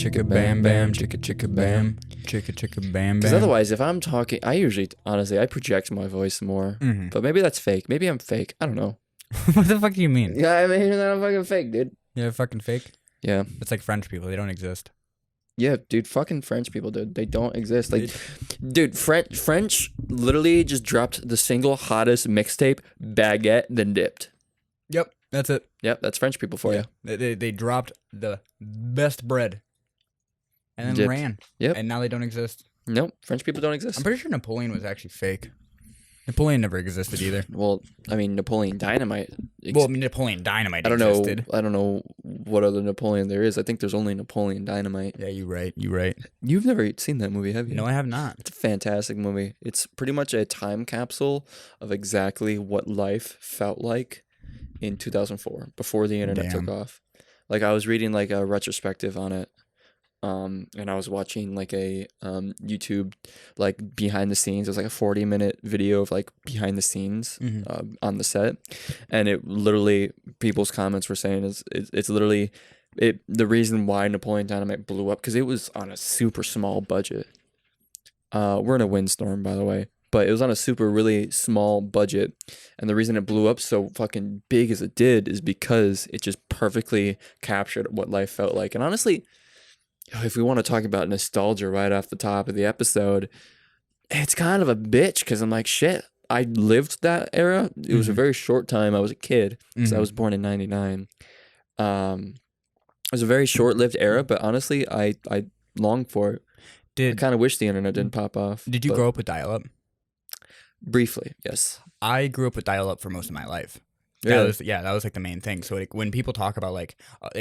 chicka bam bam, chicka chicka bam, chicka chicka bam bam. Because otherwise, if I'm talking, I usually, honestly, I project my voice more. Mhm. But maybe that's fake. Maybe I'm fake. I don't know. What the fuck do you mean? Yeah, I mean, I'm fucking fake, dude. You're fucking fake? Yeah. It's like French people. They don't exist. Yeah, dude, fucking French people, dude. They don't exist. Like, dude, French literally just dropped the single hottest mixtape, Baguette, then dipped. Yep, that's it. Yep, that's French people for you. They dropped the best bread and then Dipped. ran. Yep. And now they don't exist. Nope, French people don't exist. I'm pretty sure Napoleon was actually fake. Napoleon never existed either. Well, I mean, Napoleon Dynamite. Napoleon Dynamite I don't know. existed. I don't know what other Napoleon there is. I think there's only Napoleon Dynamite. Yeah, you're right. You're right. You've never seen that movie, have you? No, I have not. It's a fantastic movie. It's pretty much a time capsule of exactly what life felt like in 2004, before the internet took off. Like, I was reading like a retrospective on it. And I was watching like a YouTube like behind the scenes. It was like a 40-minute video of like behind the scenes on the set, and it literally, people's comments were saying it's literally the reason why Napoleon Dynamite blew up, because it was on a super small budget. We're in a windstorm, by the way, but it was on a really small budget, and the reason it blew up so fucking big as it did is because it just perfectly captured what life felt like. And honestly, if we want to talk about nostalgia right off the top of the episode, it's kind of a bitch, because I'm like, shit, I lived that era. It was a very short time. I was a kid, because I was born in 99. It was a very short-lived era, but honestly, I long for it. I kind of wish the internet didn't pop off. Did you grow up with dial-up? Briefly, yes. I grew up with dial-up for most of my life. Really? That was like the main thing. So like when people talk about like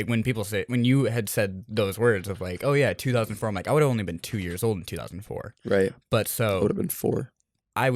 when people say, when you had said those words of like, oh yeah, 2004, I'm like, I would have only been 2 years old in 2004. Right. But I so would have been 4. I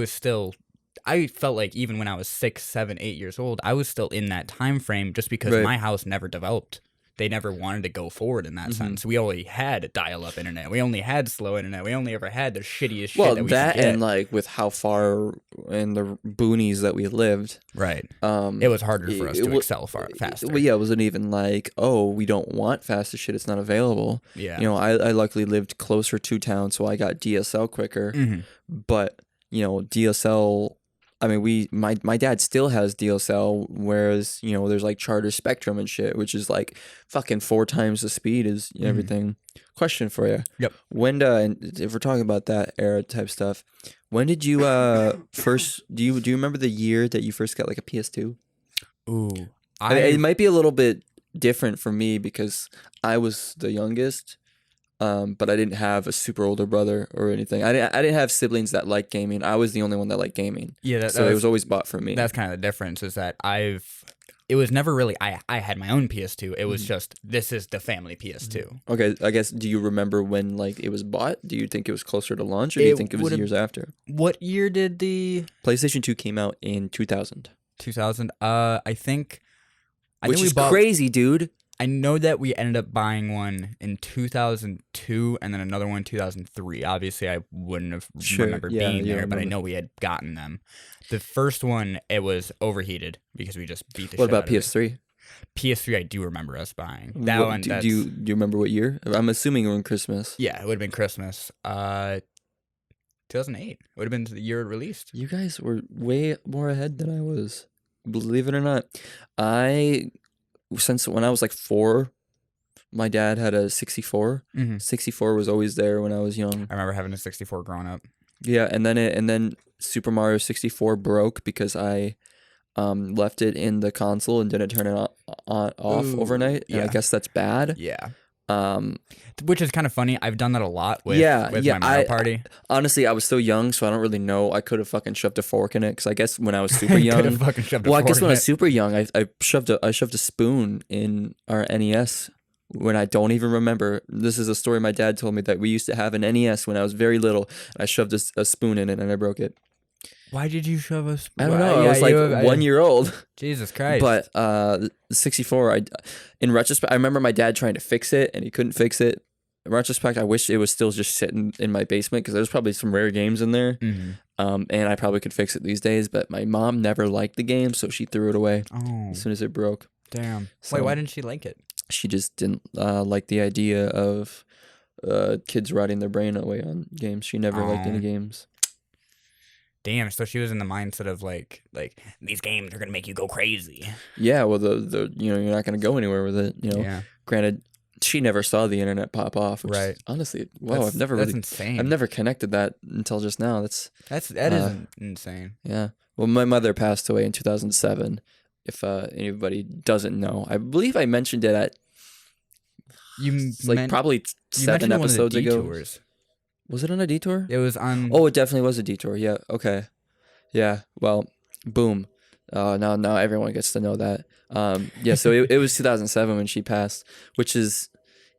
felt like even when I was 6, 7, 8 years old, I was still in that time frame, just because my house never developed. They never wanted to go forward in that sense. We only had dial-up internet. We only had slow internet. We only ever had the shittiest shit that we could get. And like with how far in the boonies that we lived, right? It was harder for us to excel faster. Well, yeah, it wasn't even like, oh, we don't want faster shit, it's not available. Yeah, you know, I luckily lived closer to town, so I got DSL quicker. But you know, DSL. I mean, my dad still has DSL, whereas, you know, there's like Charter Spectrum and shit, which is like fucking 4 times the speed as everything. Question for you. Yep. When, and if we're talking about that era type stuff, when did you first, do you remember the year that you first got like a PS2? Ooh. It might be a little bit different for me because I was the youngest. But I didn't have a super older brother or anything. I didn't have siblings that liked gaming. I was the only one that liked gaming. Yeah, so it was always bought for me. That's kind of the difference, is that it was never really, I had my own PS2. It was just, this is the family PS2. Okay, I guess, do you remember when like it was bought? Do you think it was closer to launch, or do you think it was years after? What year did the PlayStation 2 came out in 2000? 2000? Which is crazy, dude. I know that we ended up buying one in 2002 and then another one in 2003. Obviously, I wouldn't have remembered being there, but I know we had gotten them. The first one, it was overheated because we just beat the shit out of it. What about PS3? PS3, I do remember us buying. That one. Do you remember what year? I'm assuming around Christmas. Yeah, it would have been Christmas. 2008. It would have been the year it released. You guys were way more ahead than I was. Believe it or not. Since when I was like 4, my dad had a 64. 64 was always there when I was young. I remember having a 64 growing up. Yeah, and then Super Mario 64 broke because I left it in the console and didn't turn it off overnight. And I guess that's bad. Yeah. Which is kind of funny. I've done that a lot with my Mario Party. Honestly, I was so young, so I don't really know. I could have fucking shoved a fork in it, because I guess when I was super young, I guess when I was super young, I shoved a spoon in our NES when I don't even remember. This is a story my dad told me, that we used to have an NES when I was very little. And I shoved a spoon in it and I broke it. Why did you shove a spoon? I don't know. I was like 1 year old. Jesus Christ. But the 64, in retrospect, I remember my dad trying to fix it and he couldn't fix it. In retrospect, I wish it was still just sitting in my basement, because there's probably some rare games in there. And I probably could fix it these days, but my mom never liked the game, so she threw it away as soon as it broke. Damn. So, wait, why didn't she like it? She just didn't like the idea of kids rotting their brain away on games. She never liked any games. Damn, so she was in the mindset of like these games are gonna make you go crazy. Yeah, well, the you're not gonna go anywhere with it. Yeah. Granted, she never saw the internet pop off. Which Right. Is, honestly, wow, that's insane. I've never connected that until just now. That is insane. Yeah. Well, my mother passed away in 2007. If anybody doesn't know, I believe I mentioned it at probably 7 episodes ago. Was it on a detour? It was on. Oh, it definitely was a detour. Yeah. Okay. Yeah. Well, boom. Now everyone gets to know that. Yeah. So it was 2007 when she passed, which is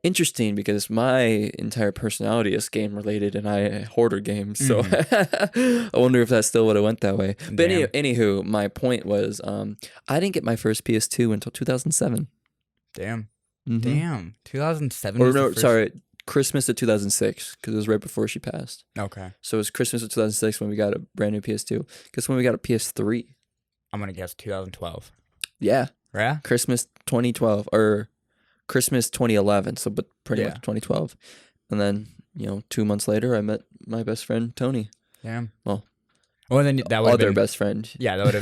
interesting because my entire personality is game related and I hoarder games. So I wonder if that still would have went that way. But anywho, my point was, I didn't get my first PS2 until 2007. Damn. Mm-hmm. Damn. 2007. Or no, sorry. Christmas of 2006, because it was right before she passed. Okay. So it was Christmas of 2006 when we got a brand new PS2. Guess when we got a PS3? I'm going to guess 2012. Yeah. Yeah? Christmas 2012, or Christmas 2011, so but pretty much 2012. And then, 2 months later, I met my best friend, Tony. Damn. Well, then that would have been best friend. Yeah, that would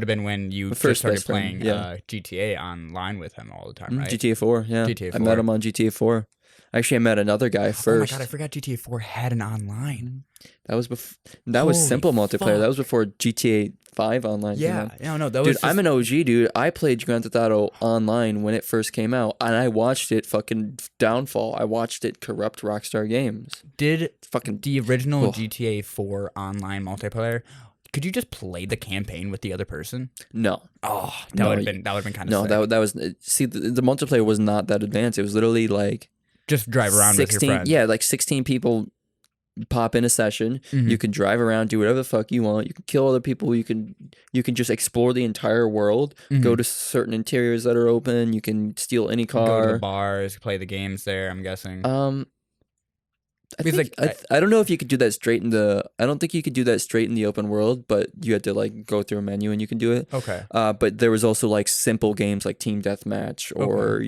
have been when you first started playing yeah. GTA online with him all the time, right? GTA 4, yeah. GTA 4. I met him on GTA 4. Actually, I met another guy first. Oh my god, I forgot GTA 4 had an online. That was That was simple multiplayer. That was before GTA 5 online. Yeah, no, that was. Dude, I'm an OG, dude. I played Grand Theft Auto online when it first came out, and I watched it fucking downfall. I watched it corrupt Rockstar Games. Did the original GTA 4 online multiplayer? Could you just play the campaign with the other person? No. Oh, that would have been kind of sick. That was see the multiplayer was not that advanced. It was literally like. Just drive around 16, with your friends. Yeah, like 16 people pop in a session. Mm-hmm. You can drive around, do whatever the fuck you want. You can kill other people. You can just explore the entire world. Mm-hmm. Go to certain interiors that are open. You can steal any car. Go to the bars, play the games there. I'm guessing. I don't know if you could do that straight in the. I don't think you could do that straight in the open world, but you had to like go through a menu and you can do it. Okay. But there was also like simple games like Team Deathmatch or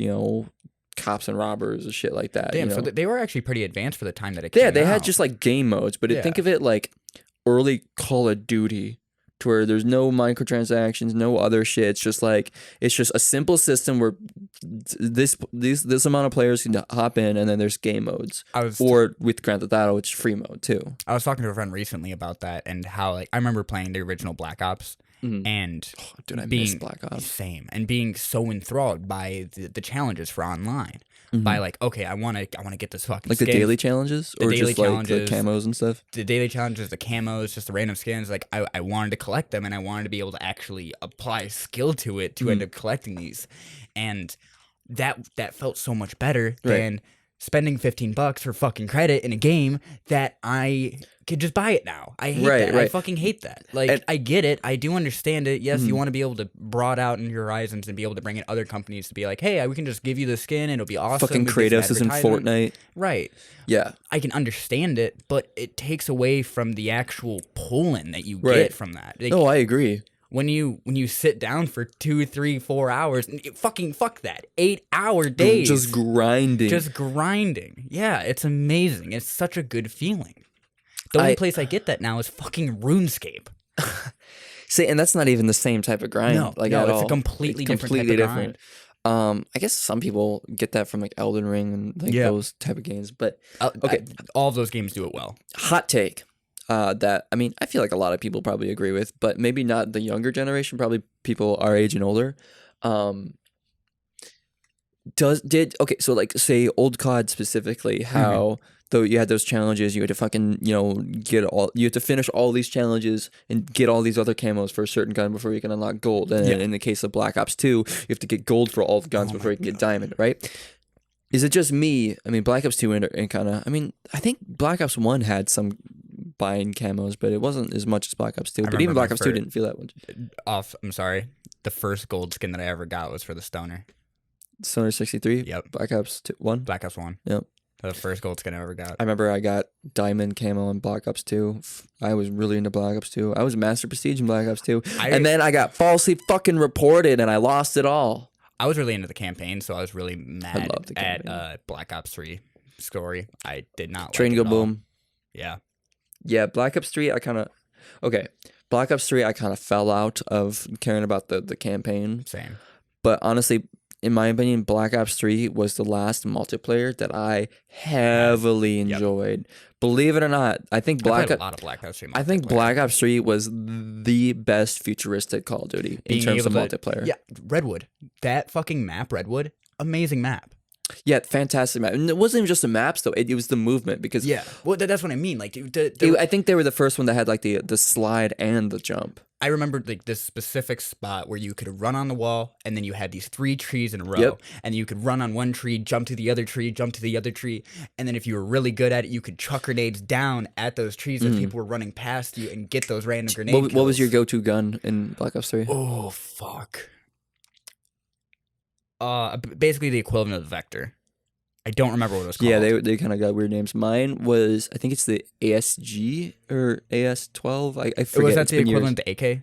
Cops and Robbers and shit like that. Damn, so they were actually pretty advanced for the time that it came out. Yeah, they had just like game modes, but think of it like early Call of Duty, to where there's no microtransactions, no other shit. It's just a simple system where this amount of players can hop in, and then there's game modes. Or with Grand Theft Auto, it's free mode too. I was talking to a friend recently about that and how I remember playing the original Black Ops. Mm-hmm. And miss Black Ops. Same, and being so enthralled by the challenges for online, by okay, I want to get this fucking skin. The daily challenges, or daily just challenges, like the camos and stuff. The daily challenges, the camos, just the random skins. Like I wanted to collect them, and I wanted to be able to actually apply skill to it to end up collecting these, and that felt so much better than spending $15 for fucking credit in a game that I could just buy it now. I hate that. I fucking hate that. I get it. I do understand it. Yes, you want to be able to broad out in your horizons and be able to bring in other companies to be like, hey, we can just give you the skin and it'll be awesome. Fucking Kratos is in Fortnite. Right. Yeah. I can understand it, but it takes away from the actual pulling that you get from that. No, I agree. When you sit down for 2, 3, 4 hours, fuck that. 8-hour days. Just grinding. Yeah, it's amazing. It's such a good feeling. The only place I get that now is fucking RuneScape. See, and that's not even the same type of grind. No, at it's all. A completely different type of grind. I guess some people get that from like Elden Ring and those type of games. But all of those games do it well. Hot take. That I feel like a lot of people probably agree with, but maybe not the younger generation. Probably people our age and older. So like say old COD specifically, how though you had those challenges, you had to fucking you had to finish all these challenges and get all these other camos for a certain gun before you can unlock gold. And in the case of Black Ops 2, you have to get gold for all the guns before you can get diamond, right? Is it just me? Black Ops 2 and kind of. I think Black Ops 1 had some buying camos, but it wasn't as much as Black Ops 2. But even Black Ops 2 didn't feel that much. I'm sorry. The first gold skin that I ever got was for the Stoner. Stoner 63? Yep. Black Ops 1? Black Ops 1. Yep. The first gold skin I ever got. I remember I got diamond camo in Black Ops 2. I was really into Black Ops 2. I was Master Prestige in Black Ops 2. And then I got falsely fucking reported and I lost it all. I was really into the campaign, so I was really mad at Black Ops 3. story. I did not Train like it Go at all. Boom. Yeah. Yeah, Black Ops 3, Black Ops 3, I kind of fell out of caring about the campaign. Same. But honestly, in my opinion, Black Ops 3 was the last multiplayer that I heavily enjoyed. Believe it or not, I think I played a lot of Black Ops 3 I think Black Ops 3 was the best futuristic Call of Duty in terms of multiplayer. Yeah, Redwood. That fucking map, Redwood, amazing map. Yeah, fantastic map. And it wasn't even just the maps though; it was the movement because well, that's what I mean. Like, I think they were the first one that had like the slide and the jump. I remember like this specific spot where you could run on the wall, and then you had these 3 trees in a row, and you could run on one tree, jump to the other tree, jump to the other tree, and then if you were really good at it, you could chuck grenades down at those trees as people were running past you and get those random grenades. What was your go-to gun in Black Ops 3? Oh fuck! Basically the equivalent of the Vector. I don't remember what it was called. Yeah, they kind of got weird names. Mine was, I think it's the ASG or AS-12. I forget. Was that the equivalent to AK?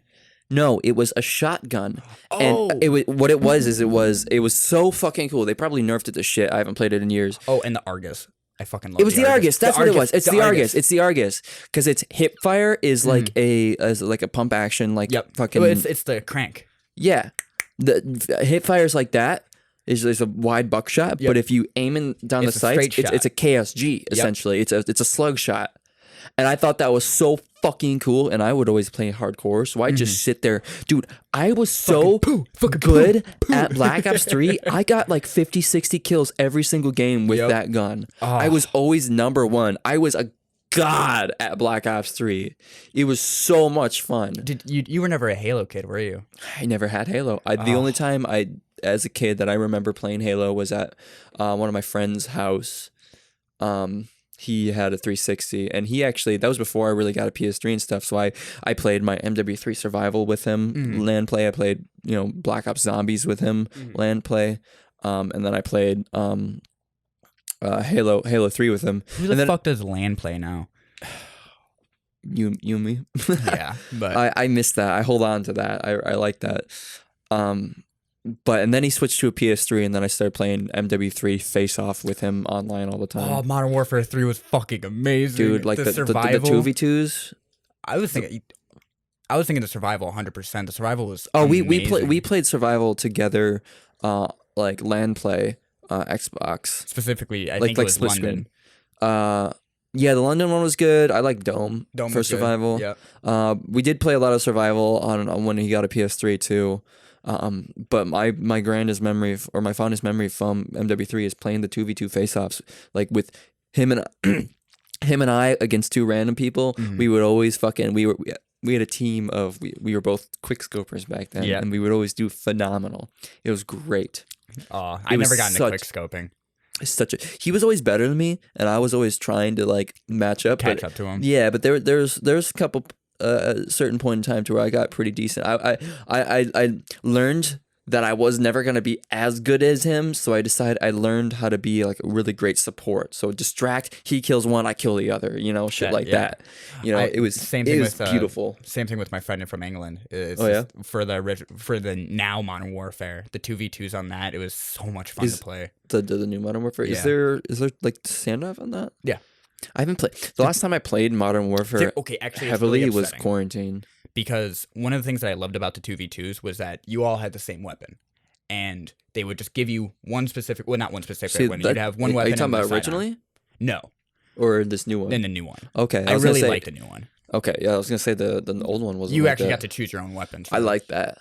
No, it was a shotgun. Oh, and it was so fucking cool. They probably nerfed it to shit. I haven't played it in years. Oh, and the Argus. I fucking love it. It was the Argus. That's what it was. It's the Argus. It's the Argus because its hip fire is like a pump action fucking. It's the crank. Yeah, the hip fires like that. Is a wide buckshot, but if you aim in down the sights, it's a KSG essentially. It's a slug shot, and I thought that was so fucking cool. And I would always play hardcore, so I just sit there, dude. I was so good at Black Ops 3. I got like 50, 60 kills every single game with that gun. I was always number 1. I was a god at Black Ops 3. It was so much fun. Did you were never a Halo kid, were you? I never had Halo. The only time as a kid that I remember playing Halo was at one of my friend's house. He had a 360, and that was before I really got a PS3 and stuff. So I played my MW3 Survival with him, LAN play. I played Black Ops Zombies with him, LAN play, and then I played Halo 3 with him. Who the fuck does LAN play now? You and me. Yeah, but I missed that. I hold on to that. I like that. And then he switched to a PS3, and then I started playing MW3 Face Off with him online all the time. Oh, Modern Warfare 3 was fucking amazing, dude. Like the survival. The 2v2s. I was thinking the survival 100%. The survival was we played survival together, like LAN play, Xbox specifically. I think it was London. Yeah, the London one was good. I like Dome for survival. Yeah. We did play a lot of survival on when he got a PS3 too. But my grandest memory or my fondest memory from MW3 is playing the 2v2 face-offs, like with him and I against 2 random people. We would always we had a team of we were both quick scopers back then, and we would always do phenomenal. It was great. I never got into quick scoping. He was always better than me, and I was always trying to like catch up to him. Yeah, but there's a couple a certain point in time to where I got pretty decent. I learned that I was never going to be as good as him, so I learned how to be like a really great support. So distract, he kills one, I kill the other, shit like that. It was beautiful. Same thing with my friend from England. For the now Modern Warfare, the 2v2s on that, it was so much fun to play. The new Modern Warfare. Yeah. Is there like standoff on that? Yeah. I haven't played. The last time I played Modern Warfare heavily was quarantine. Because one of the things that I loved about the 2v2s was that you all had the same weapon. And they would just give you one specific, well, not one specific weapon. You'd have one weapon. Are you talking about originally? No. Or this new one? Then the new one. Okay. I really like the new one. Okay, yeah, I was going to say the old one wasn't. You actually got to choose your own weapons. I like that.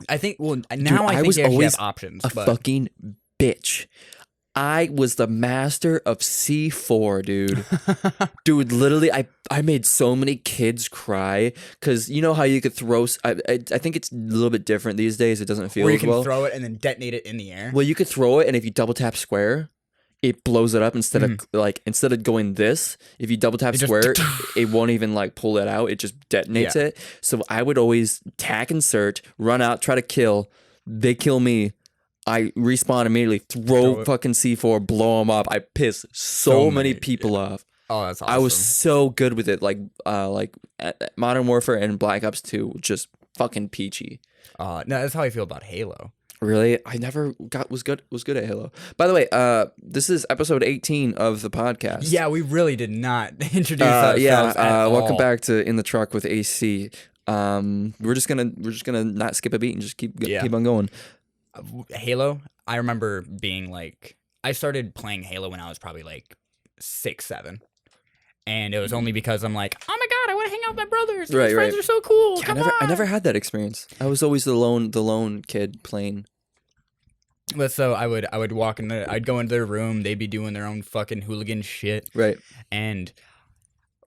I think, now I think you actually have options. Fucking bitch. I was the master of C4, dude. Dude, literally, I made so many kids cry because you know how you could throw. I think it's a little bit different these days. It doesn't feel where you as can well. Throw it and then detonate it in the air. Well, you could throw it, and if you double tap square, it blows it up instead of going this. If you double tap square, it won't even like pull it out. It just detonates it. So I would always tack insert, run out, try to kill. They kill me. I respawn immediately, throw fucking C4, blow them up. I piss so many people off. Oh, that's awesome. I was so good with it. Like Modern Warfare and Black Ops 2, just fucking peachy. No, that's how I feel about Halo. Really? I never was good at Halo. By the way, this is episode 18 of the podcast. Yeah, we really did not introduce ourselves at all. Welcome back to In the Truck with AC. We're just gonna not skip a beat and just keep on going. Halo, I remember being like, I started playing Halo when I was probably like 6, 7. And it was only because I'm like, oh my god, I want to hang out with my brothers. My friends are so cool. Yeah, Come on. I never had that experience. I was always the lone kid playing. But so I would walk in I'd go into their room. They'd be doing their own fucking hooligan shit. Right. And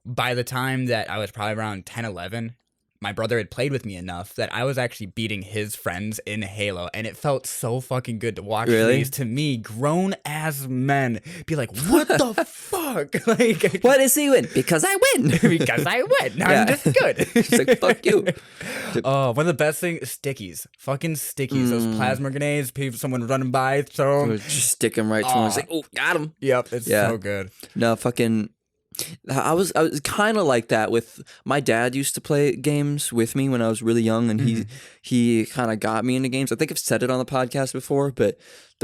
by the time that I was probably around 10, 11, my brother had played with me enough that I was actually beating his friends in Halo, and it felt so fucking good to watch these, to me, grown-ass men be like, what the fuck? Like, what is he win? Because I win. Because I win. I'm just good. It's like, fuck you. One of the best things, stickies. Fucking stickies. Those plasma grenades, someone running by, throw them. Just stick them right to him. It's like, oh, got him. Yep, it's so good. No, fucking... I was kind of like that with my dad. Used to play games with me when I was really young, and he kind of got me into games. I think I've said it on the podcast before, but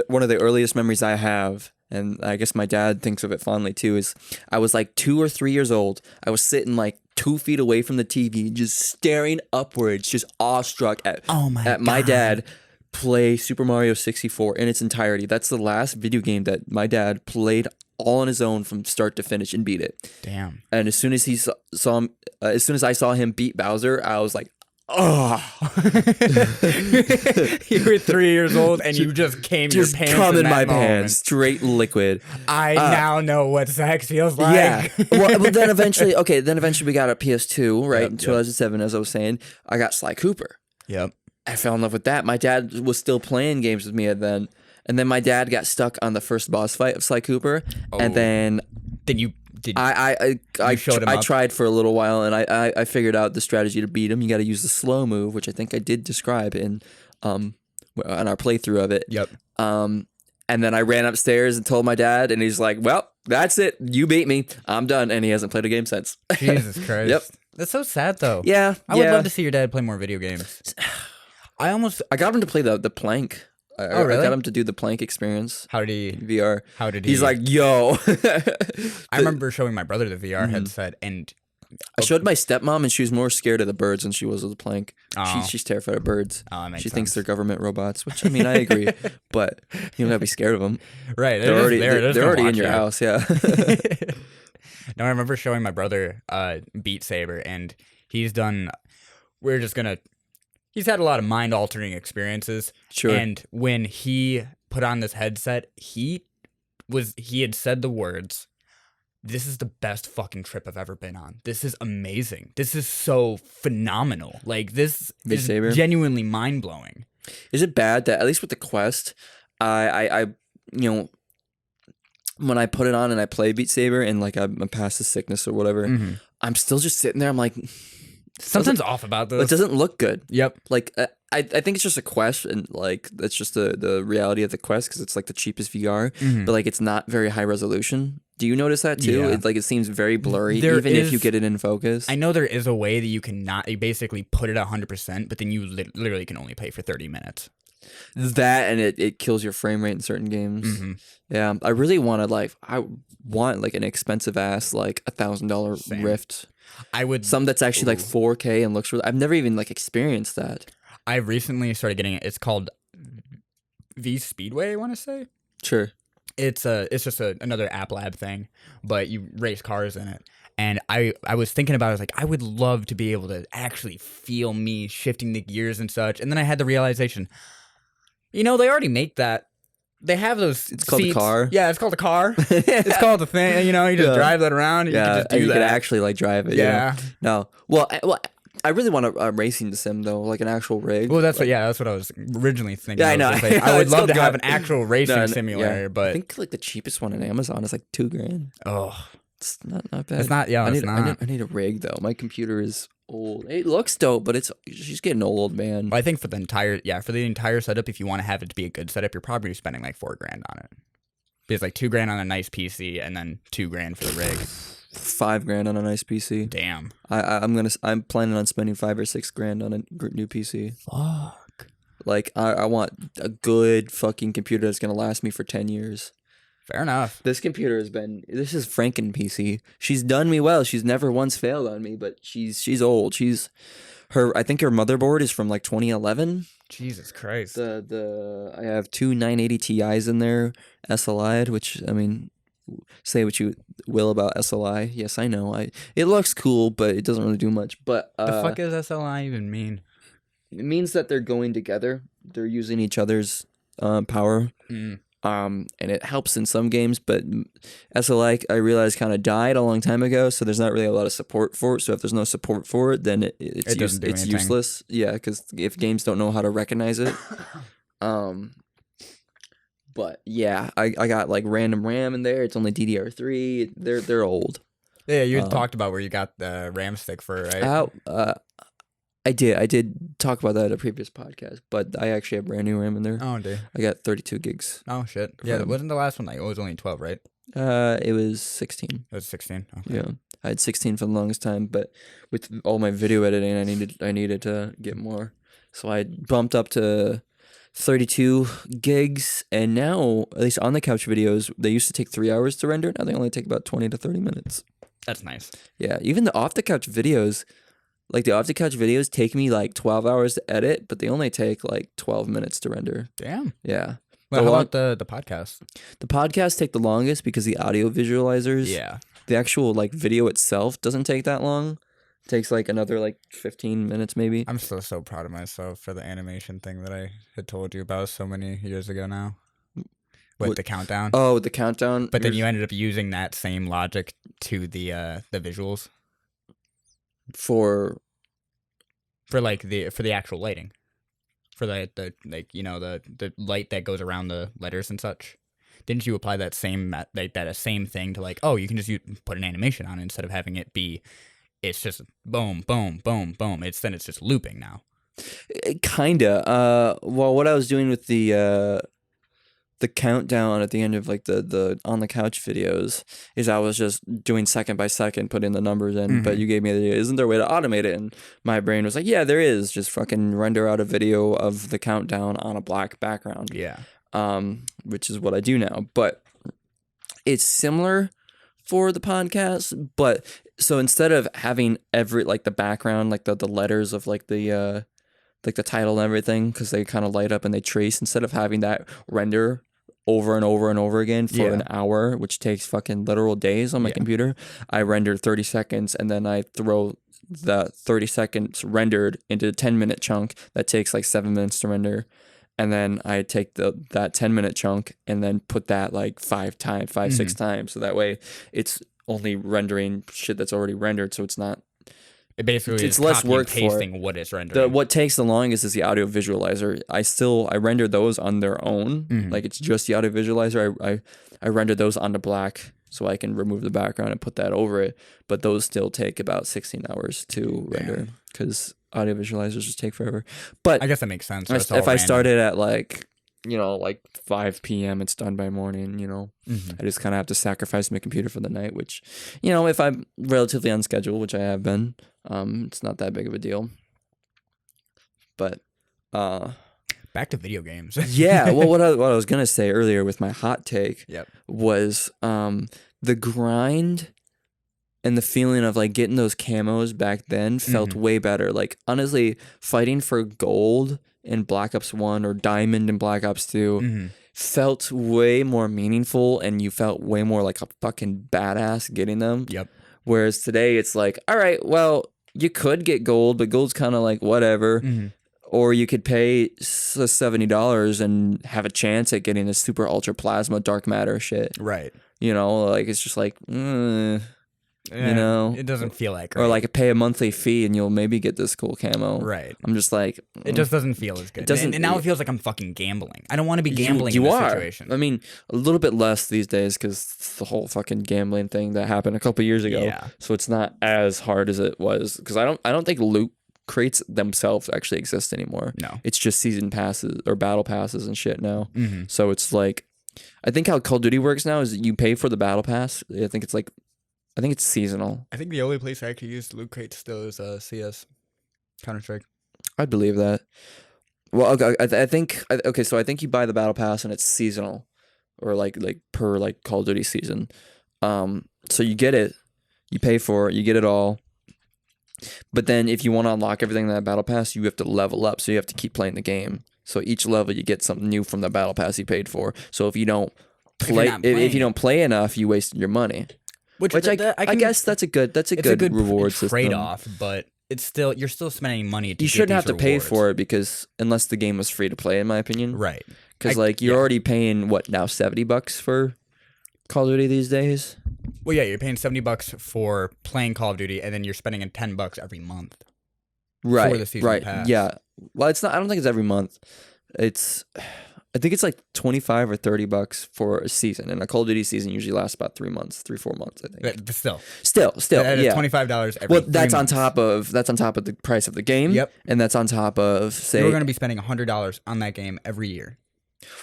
one of the earliest memories I have, and I guess my dad thinks of it fondly too, is I was like 2 or 3 years old. I was sitting like 2 feet away from the TV, just staring upwards, just awestruck at my dad play Super Mario 64 in its entirety. That's the last video game that my dad played all on his own from start to finish and beat it. Damn. And as soon as he saw him, as soon as I saw him beat Bowser, I was like, oh. You were 3 years old and you just came just your pants come in my moment. pants, straight liquid. I now know what sex feels like. Yeah. Well, then eventually we got a PS2, right? In 2007, as I was saying, I got Sly Cooper. Yep. I fell in love with that. My dad was still playing games with me then. And then my dad got stuck on the first boss fight of Sly Cooper, and then I tried for a little while, and I figured out the strategy to beat him. You got to use the slow move, which I think I did describe in on our playthrough of it. Yep. And then I ran upstairs and told my dad, and he's like, "Well, that's it. You beat me. I'm done." And he hasn't played a game since. Jesus Christ. Yep. That's so sad, though. Yeah. I would love to see your dad play more video games. I got him to play the plank. Oh, really? I got him to do the plank experience. How did he? VR. How did he? He's like, yo. I remember showing my brother the VR headset, and I showed my stepmom, and she was more scared of the birds than she was of the plank. Oh. She's terrified of birds. Oh, that makes she sense. thinks they're government robots, which I mean, I agree, but you don't gotta be scared of them. Right. They're already in your house. Yeah. No, I remember showing my brother Beat Saber, and he's done. He's had a lot of mind-altering experiences. Sure. And when he put on this headset, he had said the words, "This is the best fucking trip I've ever been on. This is amazing. This is so phenomenal. Like, this is genuinely mind-blowing." Is it bad that, at least with the Quest, I when I put it on and I play Beat Saber and like I'm past the sickness or whatever, I'm still just sitting there. I'm like, something's off about this. It doesn't look good. Yep. Like I think it's just a Quest, and like that's just the reality of the Quest, because it's like the cheapest VR, but like it's not very high resolution. Do you notice that too? Yeah. It seems very blurry, if you get it in focus. I know there is a way that you basically put it 100%, but then you literally can only play for 30 minutes. That, and it kills your frame rate in certain games. Yeah, I really want an expensive ass like $1,000 Rift. Some that's actually like 4K and looks really. I've never even like experienced that. I recently started getting it. It's called V Speedway, I want to say. Sure. It's just another App Lab thing, but you race cars in it. And I was thinking about it, I was like, I would love to be able to actually feel me shifting the gears and such. And then I had the realization, they already make that. They have those It's called seats. a car. Yeah, it's called a car. It's called a thing. You just drive that around. And you can just do you that. can actually like drive it. Yeah. No. Well, I really want a racing sim though, like an actual rig. Well, that's what I was originally thinking. Yeah, I know. I would love to have an actual racing simulator, but I think like the cheapest one on Amazon is like $2,000. Oh, it's not bad. It's not. Yeah, it's not. I need a rig though. My computer is old. It looks dope, but she's getting old, man. Well, I think for the entire setup, if you want to have it to be a good setup, you're probably spending like $4,000 on it. Because like $2,000 on a nice PC, and then $2,000 for the rig. $5,000 on a nice PC. Damn. I'm planning on spending $5,000 or $6,000 on a new PC. Fuck. Like I want a good fucking computer that's gonna last me for 10 years. Fair enough. This computer this is Franken PC. She's done me well. She's never once failed on me, but she's old. I think her motherboard is from like 2011. Jesus Christ. I have two 980 Ti's in there, SLI'd, which I mean, say what you will about SLI. Yes, I know. It looks cool, but it doesn't really do much. But the fuck does SLI even mean? It means that they're going together. They're using each other's power. And it helps in some games, but SLI, I realized, kind of died a long time ago, so there's not really a lot of support for it. So if there's no support for it, then it's useless. Yeah, because if games don't know how to recognize it. But yeah, I got like random RAM in there. It's only DDR3. They're old. Yeah, you talked about where you got the RAM stick for, right? I did talk about that at a previous podcast, but I actually have brand new RAM in there. Oh, dude. I got 32 gigs. Oh, shit. Yeah, wasn't the last one, like, it was only 12, right? It was 16. It was 16? Okay. Yeah. I had 16 for the longest time, but with all my video editing, I needed to get more. So I bumped up to 32 gigs, and now, at least on the couch videos, they used to take 3 hours to render. Now they only take about 20 to 30 minutes. That's nice. Yeah, even the off the couch videos, like the off the couch videos take me like 12 hours to edit, but they only take like 12 minutes to render. Damn. Yeah. Well, how about the podcast? The podcasts take the longest because the audio visualizers. Yeah. The actual like video itself doesn't take that long. It takes like another like 15 minutes maybe. I'm still so proud of myself for the animation thing that I had told you about so many years ago now. With the countdown. Oh, with the countdown. But then you ended up using that same logic to the visuals. For like for the actual lighting. For the like, you know, the light that goes around the letters and such. Didn't you apply that same same thing to like, oh, you can just put an animation on it instead of having it be, it's just boom, boom, boom, boom. It's just looping now. Kinda. Well, what I was doing with the countdown at the end of like the on the couch videos is I was just doing second by second, putting the numbers in. But you gave me the idea, isn't there a way to automate it? And my brain was like, yeah, there is. Just fucking render out a video of the countdown on a black background. Yeah. Which is what I do now. But it's similar for the podcast. But so instead of having the background, like the letters of like the title and everything, because they kind of light up and they trace, instead of having that render over and over and over again for an hour, which takes fucking literal days on my computer, I render 30 seconds and then I throw the 30 seconds rendered into a 10-minute chunk that takes like 7 minutes to render. And then I take that 10-minute chunk and then put that like 6 times. So that way it's only rendering shit that's already rendered. So it's not. It basically it's less work for it. What it's rendering. What takes the longest is the audio visualizer. I render those on their own. Like it's just the audio visualizer. I render those onto black so I can remove the background and put that over it. But those still take about 16 hours to render because audio visualizers just take forever. But I guess that makes sense. If I started at like 5 p.m., it's done by morning, I just kind of have to sacrifice my computer for the night, which, if I'm relatively on schedule, which I have been, it's not that big of a deal. But back to video games. Yeah, well, what I was gonna say earlier with my hot take was the grind and the feeling of like getting those camos back then felt way better. Like honestly, fighting for gold in Black Ops 1 or diamond in Black Ops 2 felt way more meaningful, and you felt way more like a fucking badass getting them. Yep. Whereas today it's like, all right, well, you could get gold, but gold's kind of like whatever. Or you could pay $70 and have a chance at getting a super ultra plasma dark matter shit. Right. Like it's just like, it doesn't feel like right. Or like pay a monthly fee and you'll maybe get this cool camo. Right. I'm just like, it just doesn't feel as good. And now it feels like I'm fucking gambling. I don't want to be gambling in this situation. I mean, a little bit less these days because the whole fucking gambling thing that happened a couple years ago. Yeah. So it's not as hard as it was, because I don't think loot crates themselves actually exist anymore. No. It's just season passes or battle passes and shit now. So it's like, I think how Call of Duty works now is you pay for the battle pass. I think it's seasonal. I think the only place I actually use loot crates still is CS, Counter-Strike. I'd believe that. Well, okay, I think okay. So I think you buy the battle pass and it's seasonal, or like per like Call of Duty season. So you get it, you pay for it, you get it all. But then if you want to unlock everything in that battle pass, you have to level up. So you have to keep playing the game. So each level you get something new from the battle pass you paid for. So if you don't if you don't play enough, you wasted your money. Which I guess that's a good reward system. Trade-off, but it's still you're still spending money. You shouldn't have to pay for it because unless the game was free to play, in my opinion. Right. Because like you're already paying what now $70 for Call of Duty these days. Well, yeah, you're paying $70 for playing Call of Duty, and then you're spending $10 every month. Right. For the season pass. Yeah. Well, it's not. I don't think it's every month. I think it's like $25 or $30 for a season, and a Call of Duty season usually lasts about 3 months, 3-4 months. I think. But still, yeah. $25 every. Well, that's on top of the price of the game. Yep. And that's on top of say you're going to be spending $100 on that game every year.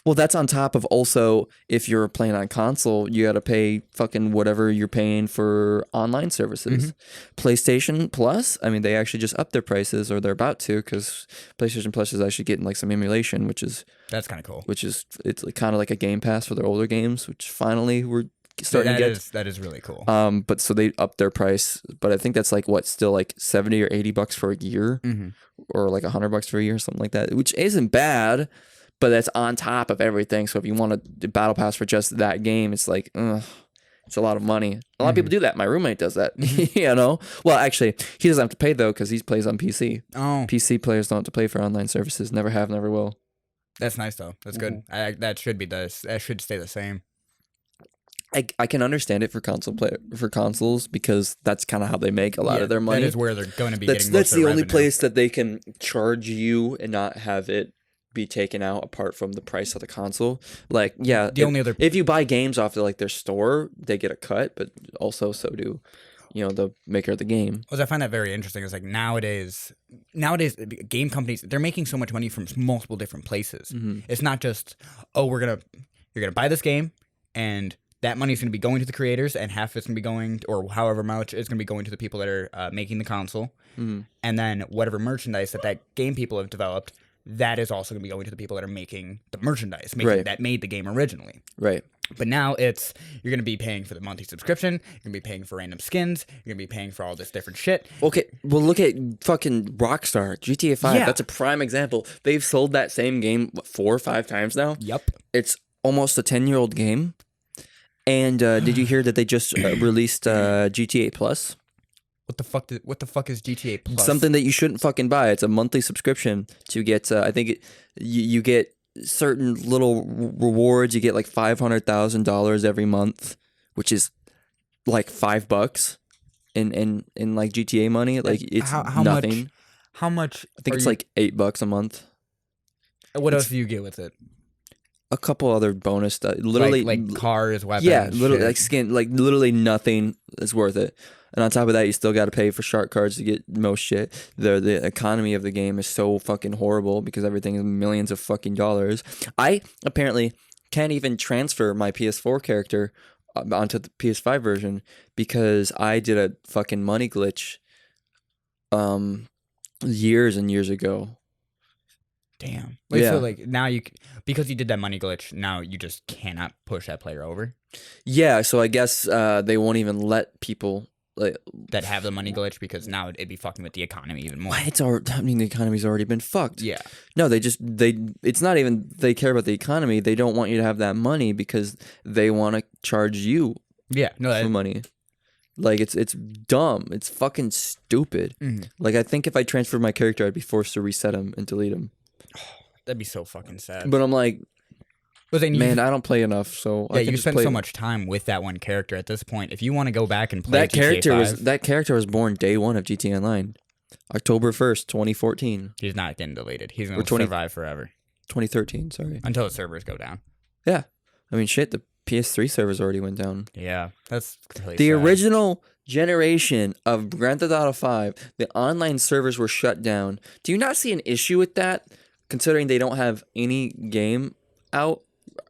Well, that's on top of also if you're playing on console, you got to pay fucking whatever you're paying for online services. PlayStation Plus, I mean, they actually just upped their prices, or they're about to, because PlayStation Plus is actually getting like some emulation, that's kind of cool. It's like, kind of like a Game Pass for their older games, which finally we're starting to get. That is really cool. But so they upped their price, but I think that's like still like $70 or $80 for a year, or like $100 for a year, something like that, which isn't bad. But that's on top of everything. So if you want a battle pass for just that game, it's like, it's a lot of money. A lot of people do that. My roommate does that. You know? Well, actually, he doesn't have to pay, though, because he plays on PC. Oh. PC players don't have to pay for online services. Never have, never will. That's nice, though. That's good. That should stay the same. I can understand it for consoles because that's kind of how they make a lot of their money. That is where they're going to be getting most of That's the their only revenue. place that they can charge you and not have it be taken out apart from the price of the console. Like, yeah, if you buy games off their store, they get a cut, but also so do the maker of the game. What I find that very interesting is like nowadays game companies, they're making so much money from multiple different places. It's not just you're gonna buy this game and that money's going to be going to the creators, and half of it's going to be going, or however much is going to be going to the people that are making the console, and then whatever merchandise that game people have developed, that is also going to be going to the people that are making the merchandise, that made the game originally. Right. But now you're going to be paying for the monthly subscription, you're going to be paying for random skins, you're going to be paying for all this different shit. Okay, well, look at fucking Rockstar, GTA 5. Yeah. That's a prime example. They've sold that same game 4 or 5 times now. Yep. It's almost a 10-year-old game. And did you hear that they just released GTA Plus? What the fuck is GTA Plus? Something that you shouldn't fucking buy. It's a monthly subscription to get. I think you get certain little rewards. You get like $500,000 every month, which is like $5 in like GTA money. Like it's how nothing. How much? I think it's like $8 a month. What else do you get with it? A couple other bonus stuff, literally like cars, weapons. Yeah, literally like skin, like literally nothing is worth it. And on top of that, you still got to pay for shark cards to get most shit. The economy of the game is so fucking horrible because everything is millions of fucking dollars. I apparently can't even transfer my PS4 character onto the PS5 version because I did a fucking money glitch years and years ago. Damn. Wait, yeah. So like now because you did that money glitch, now you just cannot push that player over? Yeah, so I guess they won't even let people that have the money glitch because now it'd be fucking with the economy even more. The economy's already been fucked. Yeah. No, it's not even they care about the economy. They don't want you to have that money because they want to charge you for money. Like it's dumb. It's fucking stupid. Like I think if I transferred my character, I'd be forced to reset him and delete him. That'd be so fucking sad. But I'm like, man, I don't play enough, so yeah, you spend so much time with that one character. At this point, if you want to go back and play that character was born day 1 of GTA Online, October 1st, 2014. He's not getting deleted. He's gonna survive forever. 2013, sorry. Until the servers go down. Yeah, I mean, shit. The PS3 servers already went down. Yeah, that's really the sad. Original generation of Grand Theft Auto 5. The online servers were shut down. Do you not see an issue with that? Considering they don't have any game out.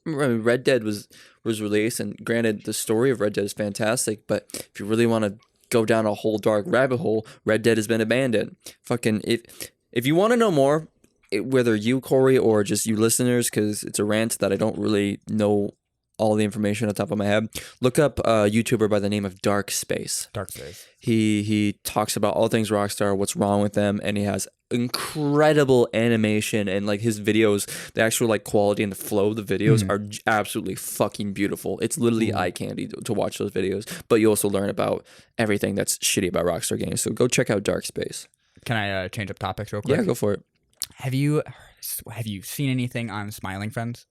Red Dead was released, and granted, the story of Red Dead is fantastic, but if you really want to go down a whole dark rabbit hole, Red Dead has been abandoned. Fucking if you want to know more, whether you, Corey, or just you listeners, because it's a rant that I don't really know all the information on top of my head. Look up a YouTuber by the name of Dark Space. Dark Space. He talks about all things Rockstar, what's wrong with them, and he has incredible animation, and like his videos, the actual like quality and the flow of the videos are absolutely fucking beautiful. It's literally eye candy to watch those videos, but you also learn about everything that's shitty about Rockstar games. So go check out Dark Space. Can I change up topics real quick? Yeah, go for it. Have you seen anything on Smiling Friends?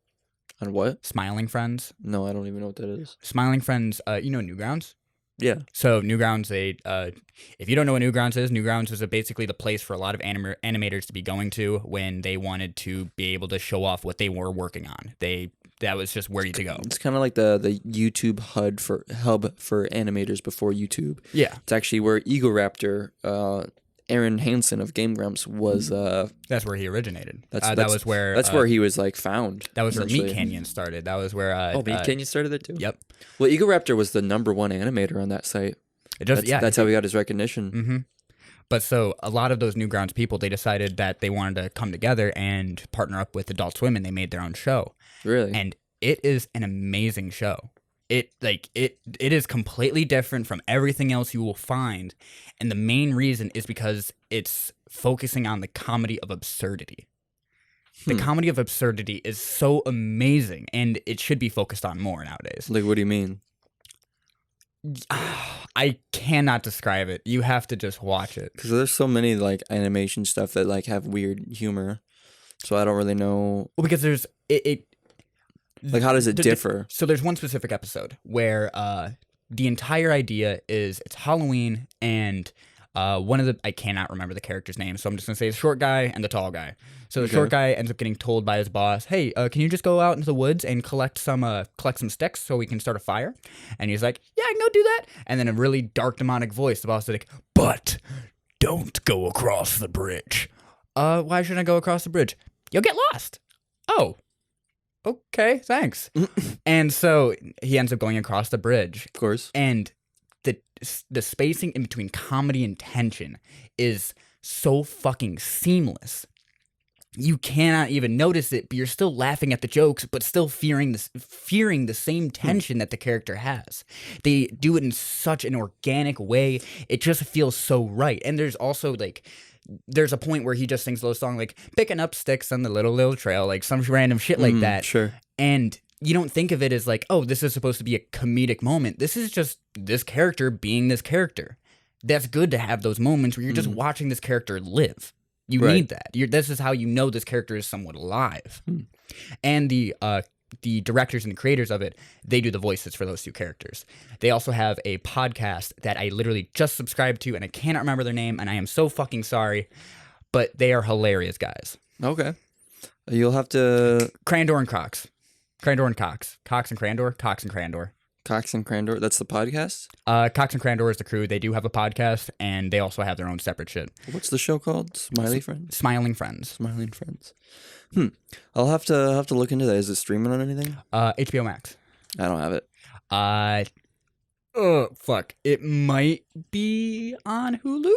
On what? Smiling Friends. No, I don't even know what that is. Smiling Friends. You know Newgrounds? Yeah. So Newgrounds, if you don't know what Newgrounds is basically the place for a lot of animators to be going to when they wanted to be able to show off what they were working on. That was just where you to go. It's kind of like the YouTube hub for animators before YouTube. Yeah. It's actually where Egoraptor, Aaron Hansen of Game Grumps was. That's where he originated. That was where. That's where he was like found. That was where Meat Canyon started. That was where. Meat Canyon started there too. Yep. Well, Egoraptor was the #1 animator on that site. That's how he got his recognition. Mm-hmm. But so a lot of those Newgrounds people, they decided that they wanted to come together and partner up with Adult Swim, and they made their own show. Really? And it is an amazing show. It is completely different from everything else you will find, and the main reason is because it's focusing on the comedy of absurdity. The comedy of absurdity is so amazing, and it should be focused on more nowadays. Like, what do you mean? I cannot describe it. You have to just watch it. Because there's so many like animation stuff that like have weird humor, so I don't really know. Well, because there's like, how does it differ? So there's one specific episode where the entire idea is it's Halloween, and I cannot remember the character's name, so I'm just gonna say the short guy and the tall guy. So the short guy ends up getting told by his boss, "Hey, can you just go out into the woods and collect some sticks so we can start a fire?" And he's like, "Yeah, I can go do that." And then a really dark demonic voice, the boss is like, "But don't go across the bridge." Why should I go across the bridge? You'll get lost. Oh. Okay, thanks. And so he ends up going across the bridge. Of course. And the spacing in between comedy and tension is so fucking seamless. You cannot even notice it, but you're still laughing at the jokes, but still fearing the same tension that the character has. They do it in such an organic way. It just feels so right. And there's also there's a point where he just sings a little song like picking up sticks on the little trail, like some random shit like that. Sure. And you don't think of it as like, oh, this is supposed to be a comedic moment. This is just this character being this character. That's good to have those moments where you're just watching this character live. You need that. This is how you know this character is somewhat alive. And the directors and the creators of it, they do the voices for those two characters. They also have a podcast that I literally just subscribed to, and I cannot remember their name, and I am so fucking sorry, but they are hilarious guys. Okay. You'll have to... Crandor and Cox. Crandor and Cox. Cox and Crandor? Cox and Crandor. Cox and Crandor, that's the podcast? Cox and Crandor is the crew. They do have a podcast, and they also have their own separate shit. What's the show called? Smiling Friends? Smiling Friends. Smiling Friends. I'll have to look into that. Is it streaming on anything? HBO Max. I don't have it. Fuck. It might be on Hulu.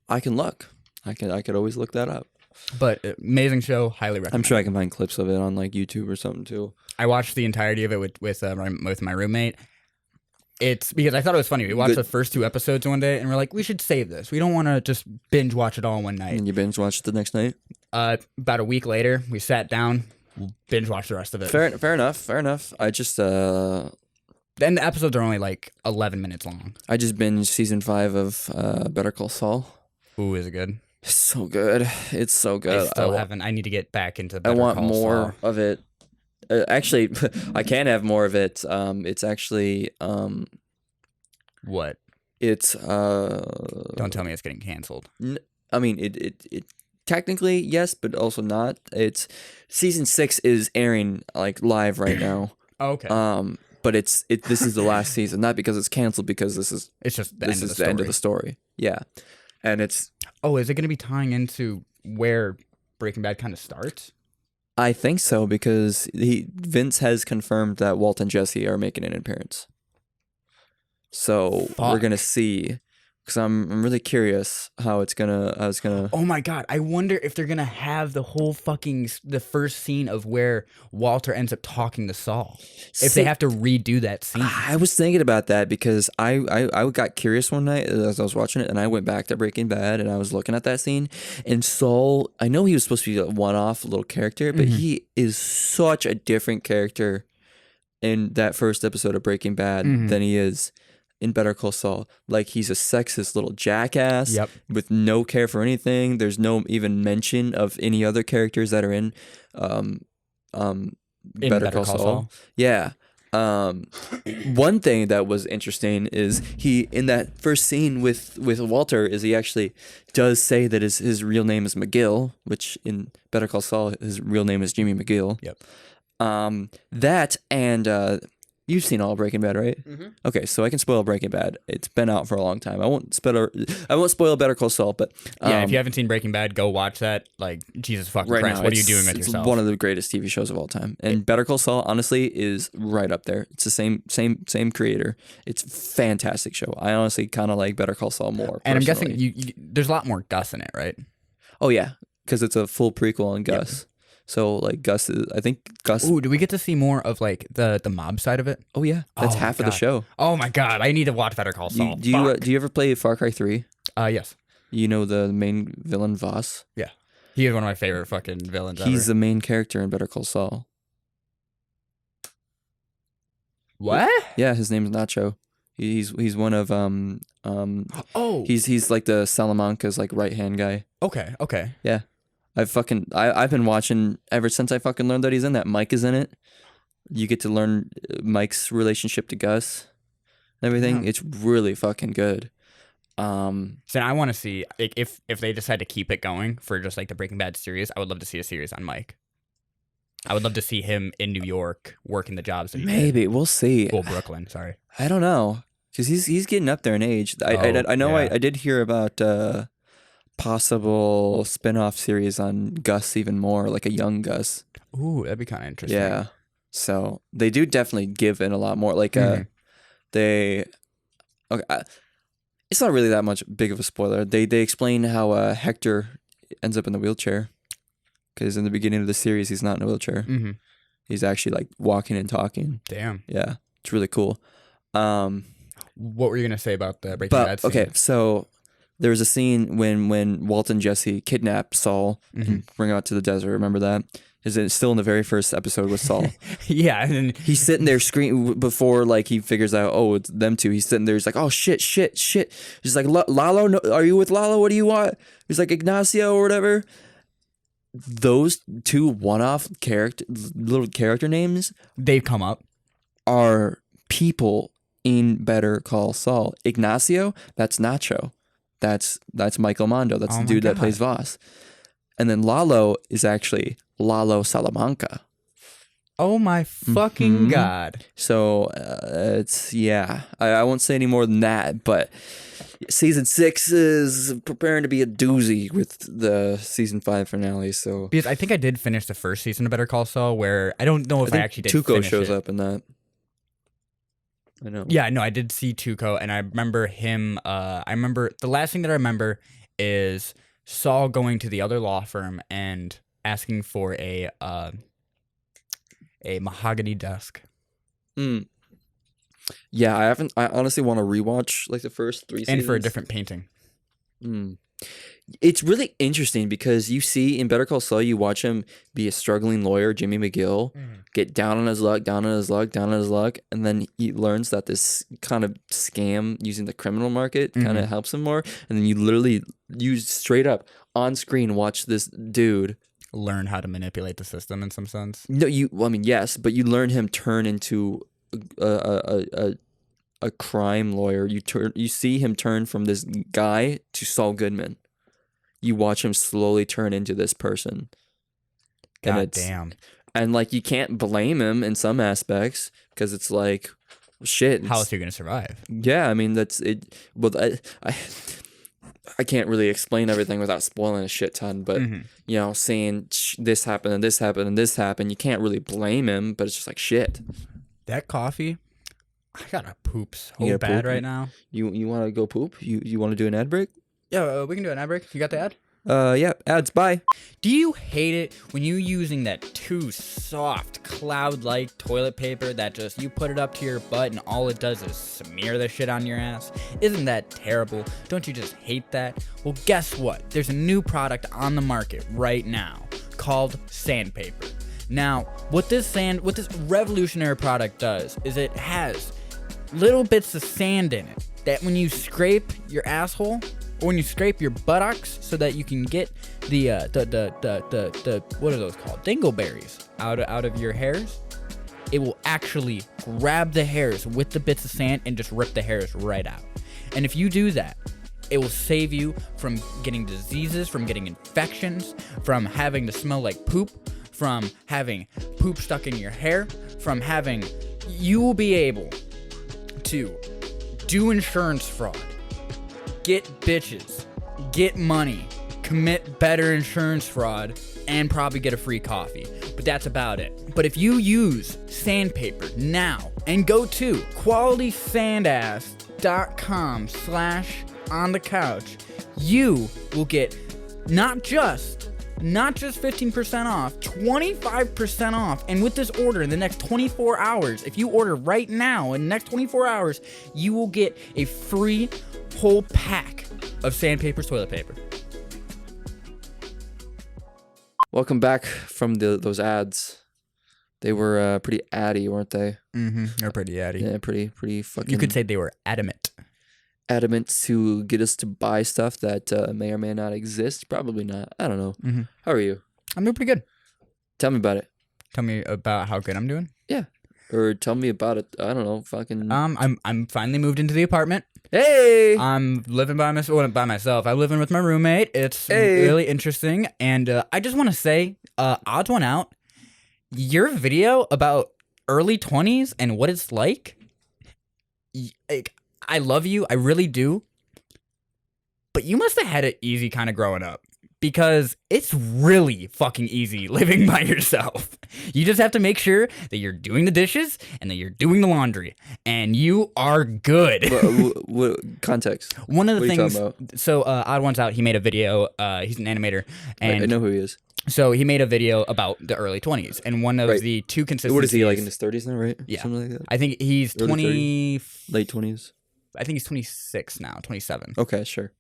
I can look. I could always look that up. But amazing show, highly recommend. I'm sure I can find clips of it on like YouTube or something too. I watched the entirety of it with my roommate. It's because I thought it was funny. We watched the first 2 episodes one day, and we're like, we should save this. We don't want to just binge watch it all in one night. And you binge watched it the next night? About a week later, we sat down, binge watched the rest of it. Fair enough. I just Then the episodes are only like 11 minutes long. I just binged season 5 of Better Call Saul. Ooh, is it good? It's so good. It's so good. I still haven't. I need to get back into Better I want Call more Saul. of it. Actually, I can have more of it. It's actually What? It's Don't tell me it's getting canceled. I mean, it technically yes, but also not. It's season 6 is airing like live right now. Oh, okay. But this is the last season, not because it's canceled, because it's just the end of the story. Yeah, and it's. Oh, is it going to be tying into where Breaking Bad kind of starts? I think so, because Vince has confirmed that Walt and Jesse are making an appearance. So we're gonna see because I'm really curious how it's gonna. Oh my god! I wonder if they're gonna have the whole the first scene of where Walter ends up talking to Saul. If they have to redo that scene. I was thinking about that because I got curious one night as I was watching it, and I went back to Breaking Bad and I was looking at that scene, and Saul. I know he was supposed to be a one-off little character, but he is such a different character in that first episode of Breaking Bad than he is in Better Call Saul. Like, he's a sexist little jackass with no care for anything. There's no even mention of any other characters that are in Better Call Saul. Yeah. One thing that was interesting is he, in that first scene with Walter, is he actually does say that his real name is McGill, which in Better Call Saul his real name is Jimmy McGill. Yep. That and you've seen all Breaking Bad, right? Mm-hmm. Okay, so I can spoil Breaking Bad. It's been out for a long time. I won't spoil Better Call Saul, but if you haven't seen Breaking Bad, go watch that. Like, Jesus fucking Christ, now, what are you doing with yourself? It's one of the greatest TV shows of all time, and Better Call Saul, honestly, is right up there. It's the same creator. It's a fantastic show. I honestly kind of like Better Call Saul more. And I'm guessing you there's a lot more Gus in it, right? Oh yeah, because it's a full prequel on Gus. Yep. So, like, I think Gus... Ooh, do we get to see more of, like, the mob side of it? Oh, yeah. That's half of the show. Oh, my God. I need to watch Better Call Saul. Do you ever play Far Cry 3? Yes. You know the main villain, Voss? Yeah. He is one of my favorite fucking villains ever. He's the main character in Better Call Saul. What? Yeah, his name's Nacho. He's one of, He's like the Salamanca's, like, right-hand guy. Okay. Yeah. I've been watching ever since I fucking learned that he's in that. Mike is in it. You get to learn Mike's relationship to Gus and everything. Yeah. It's really fucking good. So I want to see, like, if they decide to keep it going for just like the Breaking Bad series, I would love to see a series on Mike. I would love to see him in New York working the jobs that he did. We'll see. Well, Brooklyn, sorry. I don't know, because he's getting up there in age. I know. I did hear about possible spin-off series on Gus even more, like a young Gus. Ooh, that'd be kind of interesting. Yeah. So they do definitely give in a lot more. Like it's not really that much big of a spoiler. They explain how Hector ends up in the wheelchair, because in the beginning of the series he's not in a wheelchair. Mm-hmm. He's actually like walking and talking. Damn. Yeah, it's really cool. What were you gonna say about the Breaking Bad scene? Okay, so there was a scene when Walt and Jesse kidnap Saul and bring him out to the desert. Remember that? Is it still in the very first episode with Saul? Yeah. And he's sitting there screaming before, like, he figures out, oh, it's them two. He's sitting there. He's like, oh, shit. He's like, Lalo, no, are you with Lalo? What do you want? He's like, Ignacio or whatever. Those two one-off little character names, they've come up, are people in Better Call Saul. Ignacio, that's Nacho. That's Michael Mondo. That's the dude that plays Voss. And then Lalo is actually Lalo Salamanca. Oh my fucking God. So it's, yeah. I won't say any more than that, but season 6 is preparing to be a doozy with the season 5 finale. So because I think I did finish the first season of Better Call Saul, where I don't know if I actually did Tuco shows up in that. I know. Yeah, no, I did see Tuco, and I remember him. I remember the last thing that I remember is Saul going to the other law firm and asking for a mahogany desk. Yeah, I honestly want to rewatch like the first 3 seasons. And for a different painting. It's really interesting because you see in Better Call Saul, you watch him be a struggling lawyer, Jimmy McGill, get down on his luck, and then he learns that this kind of scam using the criminal market kind of helps him more. And then you straight up on screen watch this dude learn how to manipulate the system in some sense. No, yes, but you learn him turn into a crime lawyer. You see him turn from this guy to Saul Goodman. You watch him slowly turn into this person. God damn. And like, you can't blame him in some aspects because it's like, shit. How is he going to survive? Yeah, I mean, that's it. Well, I can't really explain everything without spoiling a shit ton, but seeing this happen and this happen and this happen, you can't really blame him, but it's just like shit. That coffee, I gotta poop so gotta bad poop? right now. You want to go poop? You want to do an ad break? Yeah, we can do an ad break. You got the ad? Yeah, ads, bye. Do you hate it when you using that too soft cloud-like toilet paper that just you put it up to your butt and all it does is smear the shit on your ass? Isn't that terrible? Don't you just hate that? Well, guess what? There's a new product on the market right now called sandpaper. Now, what this revolutionary product does is it has little bits of sand in it that when you scrape your asshole or when you scrape your buttocks so that you can get the what are those called? Dingleberries out of your hairs, it will actually grab the hairs with the bits of sand and just rip the hairs right out. And if you do that, it will save you from getting diseases, from getting infections, from having to smell like poop, from having poop stuck in your hair, from having... You will be able to do insurance fraud, get bitches, get money, commit better insurance fraud, and probably get a free coffee. But that's about it. But if you use sandpaper now and go to qualitysandass.com/onthecouch, you will get not just 15% off, 25% off. And with this order in the next 24 hours, if you order right now in the next 24 hours, you will get a free whole pack of sandpaper toilet paper. Welcome back from those ads. They were pretty addy, weren't they? Mm-hmm. They're pretty addy. Yeah, pretty fucking... You could say they were adamant to get us to buy stuff that may or may not exist. Probably not. I don't know. Mm-hmm. How are you? I'm doing pretty good. Tell me about it. Tell me about how good I'm doing. Yeah. Or tell me about it. I don't know. Fucking. I'm finally moved into the apartment. Hey. I'm living by myself. I'm living with my roommate. It's really interesting, and I just want to say, odds one out. Your video about early 20s and what it's like. I love you. I really do. But you must have had it easy kind of growing up. Because it's really fucking easy living by yourself. You just have to make sure that you're doing the dishes and that you're doing the laundry. And you are good. What context? One of the what things... Are you talking about? So, Odd One's Out, he made a video. He's an animator. And I know who he is. So he made a video about the early 20s. And one of the two consistencies... What is he, like in his 30s now, right? Yeah. Something like that? I think he's early 30s? Late 20s? I think he's 26 now, 27. Okay, sure.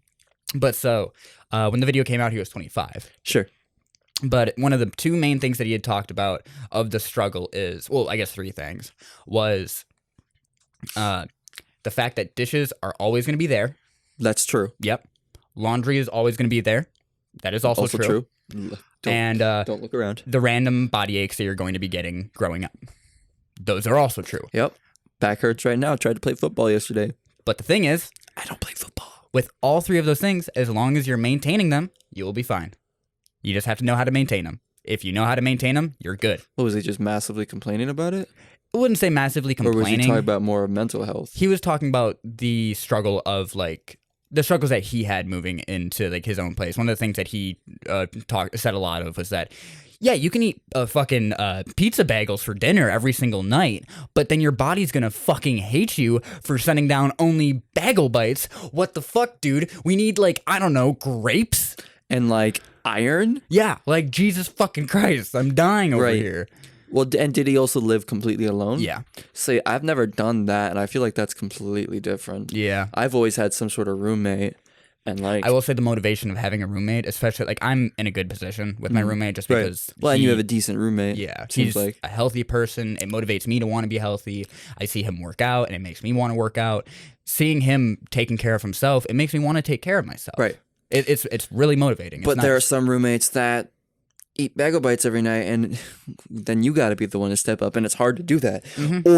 But so, when the video came out, he was 25. Sure. But one of the two main things that he had talked about of the struggle is, well, I guess three things, was the fact that dishes are always going to be there. That's true. Yep. Laundry is always going to be there. That is also true. Don't look around. The random body aches that you're going to be getting growing up. Those are also true. Yep. Back hurts right now. Tried to play football yesterday. But the thing is, I don't play football. With all three of those things, as long as you're maintaining them, you will be fine. You just have to know how to maintain them. If you know how to maintain them, you're good. What, was he just massively complaining about it? I wouldn't say massively complaining. Or was he talking about more mental health? He was talking about the struggle of the struggles that he had moving into his own place. One of the things that he said a lot of was that, yeah, you can eat fucking pizza bagels for dinner every single night, but then your body's gonna fucking hate you for sending down only bagel bites. What the fuck, dude? We need I don't know, grapes? And iron? Yeah, Jesus fucking Christ, I'm dying over here. Well, and did he also live completely alone? Yeah. See, I've never done that, and I feel like that's completely different. Yeah. I've always had some sort of roommate. And I will say the motivation of having a roommate, especially I'm in a good position with my roommate just because. Well, and you have a decent roommate. Yeah, he's a healthy person. It motivates me to want to be healthy. I see him work out, and it makes me want to work out. Seeing him taking care of himself, it makes me want to take care of myself. Right. It's really motivating. But there are some roommates that eat bagel bites every night, and then you got to be the one to step up, and it's hard to do that. Mm-hmm.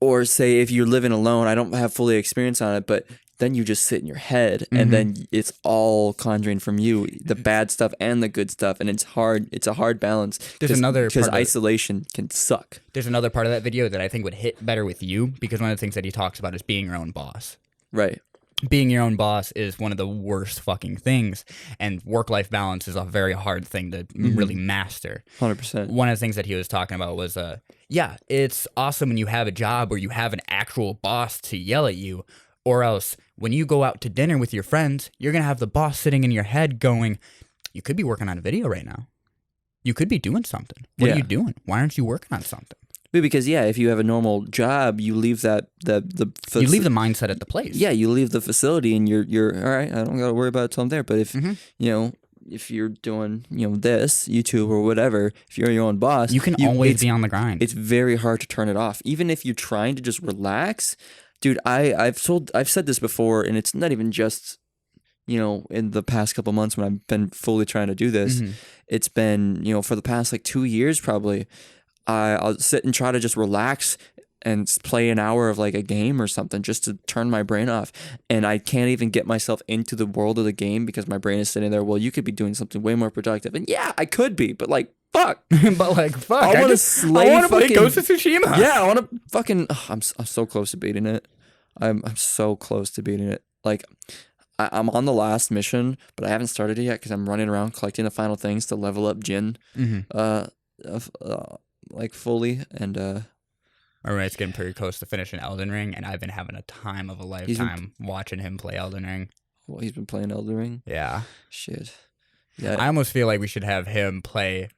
Or say if you're living alone, I don't have fully experience on it, but then you just sit in your head and then it's all conjuring from you, the bad stuff and the good stuff. And it's hard. It's a hard balance. Because isolation can suck. There's another part of that video that I think would hit better with you because one of the things that he talks about is being your own boss. Right. being your own boss is one of the worst fucking things, and work-life balance is a very hard thing to really master. 100%. One of the things that he was talking about was, yeah, it's awesome when you have a job where you have an actual boss to yell at you, or else when you go out to dinner with your friends, you're going to have the boss sitting in your head going, you could be working on a video right now. You could be doing something. What are you doing? Why aren't you working on something? Because if you have a normal job, you leave you leave the mindset at the place. Yeah, you leave the facility, and you're all right. I don't got to worry about it till I'm there. But if if you're doing this YouTube or whatever, if you're your own boss, you can always be on the grind. It's very hard to turn it off, even if you're trying to just relax. Dude, I've said this before, and it's not even just in the past couple months when I've been fully trying to do this. It's been for the past like 2 years probably. I'll sit and try to just relax and play an hour of like a game or something just to turn my brain off. And I can't even get myself into the world of the game because my brain is sitting there, well, you could be doing something way more productive. And yeah, I could be, but like, fuck. But like, fuck. I want to play Ghost of Tsushima. Yeah, I want to fucking... I'm so close to beating it. I'm so close to beating it. Like... I'm on the last mission, but I haven't started it yet because I'm running around collecting the final things to level up Jin. Like fully, and my roommate's getting pretty close to finishing Elden Ring, and I've been having a time of a lifetime watching him play Elden Ring. Well, he's been playing Elden Ring? Yeah. Shit. Yeah. I almost feel like we should have him play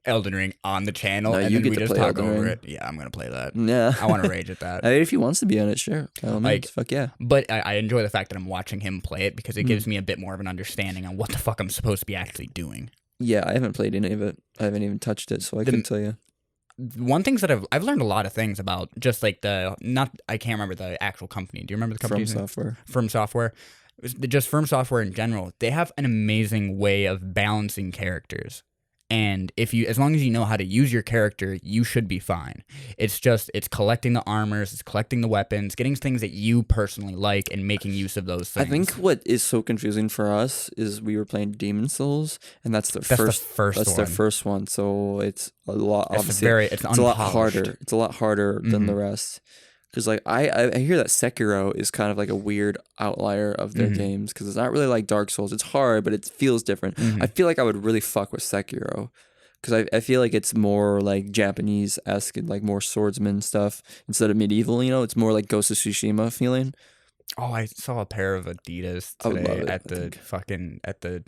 Elden Ring on the channel, and then we just talk over it. Yeah, I'm gonna play that. Yeah. I want to rage at that. If he wants to be on it, sure. Like, fuck yeah. But I enjoy the fact that I'm watching him play it because it gives me a bit more of an understanding on what the fuck I'm supposed to be actually doing. Yeah, I haven't played any of it. I haven't even touched it, so I couldn't tell you. One things that I've learned a lot of things about just like I can't remember the actual company. Do you remember the company? From Software. Just From Software in general. They have an amazing way of balancing characters. And as long as you know how to use your character, you should be fine. It's collecting the armors, it's collecting the weapons, getting things that you personally like, and making use of those things. I think what is so confusing for us is we were playing Demon Souls, and that's their first one. So it's a lot. It's a lot harder. It's a lot harder than the rest. Because like I hear that Sekiro is kind of like a weird outlier of their games because it's not really like Dark Souls. It's hard, but it feels different. I feel like I would really fuck with Sekiro because I feel like it's more like Japanese-esque and like more swordsman stuff instead of medieval. It's more like Ghost of Tsushima feeling. Oh, I saw a pair of Adidas today at the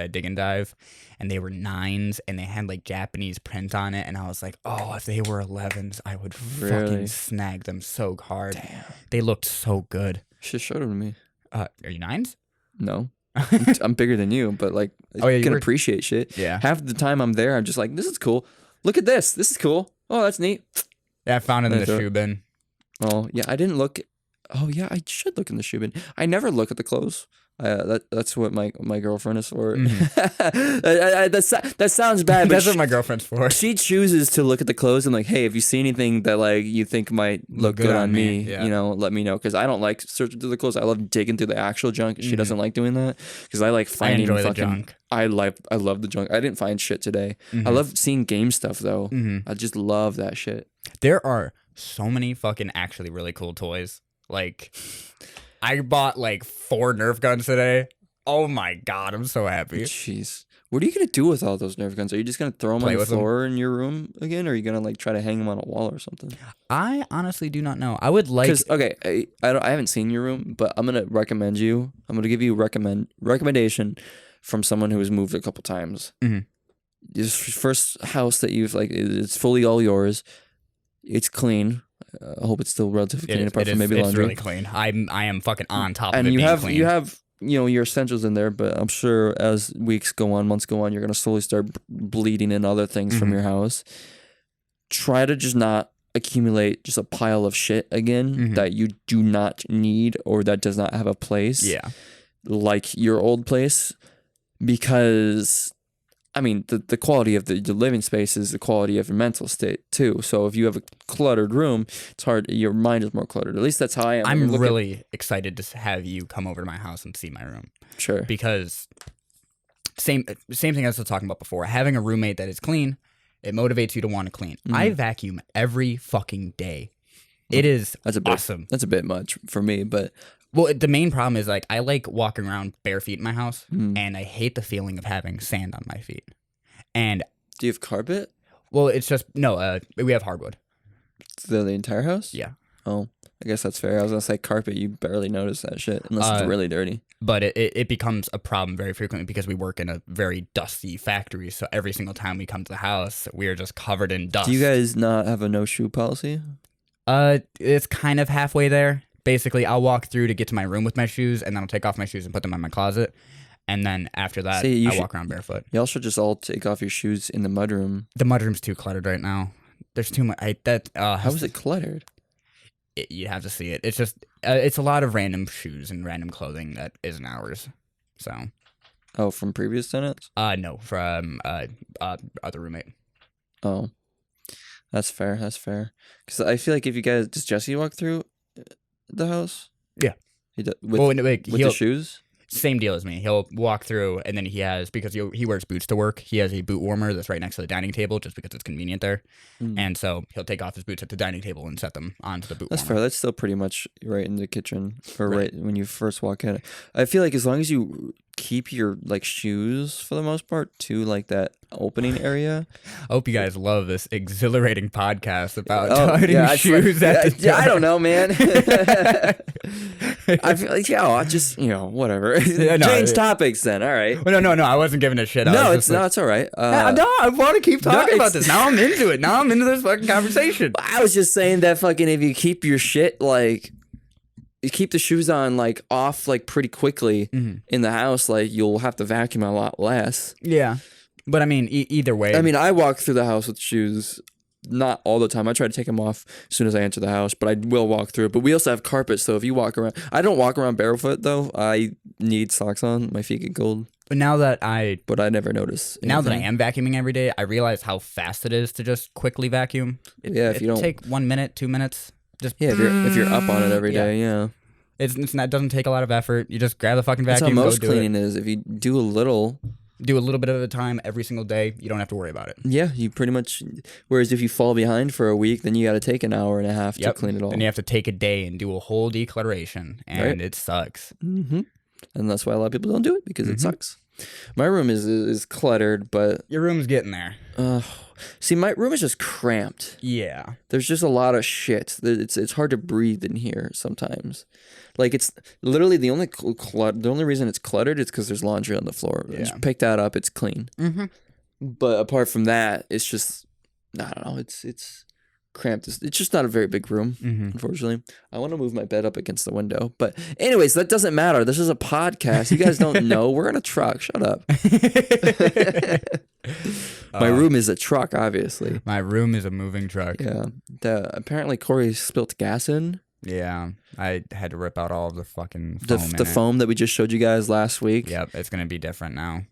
Dig and Dive, and they were 9s, and they had like Japanese print on it, and I was like, oh, if they were 11s, I would fucking snag them so hard. Damn. They looked so good. Should show them to me. Are you 9s? No. I'm bigger than you, but like I can appreciate shit. Yeah. Half the time I'm there, I'm just like, this is cool. Look at this. This is cool. Oh, that's neat. Yeah, I found it in the shoe bin. Oh, yeah, I didn't look. Oh yeah, I should look in the shoe bin. I never look at the clothes. That's what my girlfriend is for. That sounds bad. That's what my girlfriend's for. She chooses to look at the clothes and like, hey, if you see anything that like you think might look good on me, let me know because I don't like searching through the clothes. I love digging through the actual junk. She doesn't like doing that because I like finding the junk. I love the junk. I didn't find shit today. I love seeing game stuff though. I just love that shit. There are so many fucking actually really cool toys. Like, I bought like 4 Nerf guns today. Oh my god, I'm so happy. Jeez. What are you going to do with all those Nerf guns? Are you just going to throw them on the floor in your room again? Or are you going to like try to hang them on a wall or something? I honestly do not know. I would like... Because, okay, I haven't seen your room, but I'm going to recommend you. I'm going to give you a recommendation from someone who has moved a couple times. This first house that you've like, it's fully all yours. It's clean. I hope it's still relatively clean apart from maybe laundry. It's really clean. I am fucking on top of it being clean. And you have your essentials in there, but I'm sure as weeks go on, months go on, you're going to slowly start bleeding in other things from your house. Try to just not accumulate just a pile of shit again that you do not need or that does not have a place. Yeah. Like your old place, because... I mean, the quality of the living space is the quality of your mental state, too. So if you have a cluttered room, it's hard. Your mind is more cluttered. At least that's how I am. I'm really excited to have you come over to my house and see my room. Sure. Because same thing as I was talking about before. Having a roommate that is clean, it motivates you to want to clean. I vacuum every fucking day. It is awesome. That's a bit much for me, but Well, the main problem is like I like walking around bare feet in my house, Mm. and I hate the feeling of having sand on my feet. And Do you have carpet? well, it's just no. We have hardwood. The entire house? Yeah. Oh, I guess that's fair. I was gonna say carpet. You barely notice that shit unless it's really dirty. But it becomes a problem very frequently because we work in a very dusty factory. So every single time we come to the house, we are just covered in dust. Do you guys not have a no shoe policy? It's kind of halfway there. Basically, I'll walk through to get to my room with my shoes, and then I'll take off my shoes and put them in my closet. And then after that, I walk around barefoot. Y'all should just all take off your shoes in the mudroom. The mudroom's too cluttered right now. There's too much. How is it cluttered? You have to see it. It's just it's a lot of random shoes and random clothing that isn't ours. So. Oh, from previous tenants? No, from other roommate. Oh, that's fair. That's fair. Because I feel like if you guys, does Jesse walk through the house? Yeah. He does, with the shoes? Same deal as me. He'll walk through, and then he has, because he wears boots to work, he has a boot warmer that's right next to the dining table just because it's convenient there. And so he'll take off his boots at the dining table and set them onto the boot warmer. That's fair. That's still pretty much right in the kitchen or right when you first walk in. I feel like as long as you keep your like shoes for the most part to like that opening area. I hope you guys love this exhilarating podcast about hiding shoes at the I don't know, man. I feel like I'll just whatever. Change topics then. All right. Well, no. I wasn't giving a shit. It's all right. No, I want to keep talking about this. Now I'm into it. Now I'm into this fucking conversation. I was just saying that fucking if you keep your shit like. You keep the shoes on like off like pretty quickly in the house, like you'll have to vacuum a lot less. Yeah, but I mean, either way. I mean, I walk through the house with shoes, not all the time. I try to take them off as soon as I enter the house, but I will walk through it. But we also have carpet, so if you walk around, I don't walk around barefoot though. I need socks on. My feet get cold. But but I never notice. Now that I am vacuuming every day, I realize how fast it is to just quickly vacuum. If you don't take 1 minute, 2 minutes. Just if you're up on it every day, it doesn't take a lot of effort. You just grab the fucking vacuum. That's how most cleaning is. If you do a little bit at a time every single day, you don't have to worry about it. Yeah, you pretty much. Whereas if you fall behind for a week, then you got to take an hour and a half to clean it all. Then you have to take a day and do a whole decluttering, and it sucks. Mm-hmm. And that's why a lot of people don't do it because it sucks. My room is cluttered, but your room's getting there. See, my room is just cramped. Yeah, there's just a lot of shit. It's hard to breathe in here sometimes. Like it's literally the only reason it's cluttered is because there's laundry on the floor. Yeah. Just pick that up, it's clean. Mm-hmm. But apart from that, it's just I don't know. It's cramped. It's just not a very big room, unfortunately. I want to move my bed up against the window. But anyways, that doesn't matter. This is a podcast. You guys don't know. We're in a truck. Shut up. My room is a truck, obviously. My room is a moving truck. Yeah. Apparently Corey spilt gas in. Yeah. I had to rip out all of the fucking foam. The foam that we just showed you guys last week. Yep. It's going to be different now.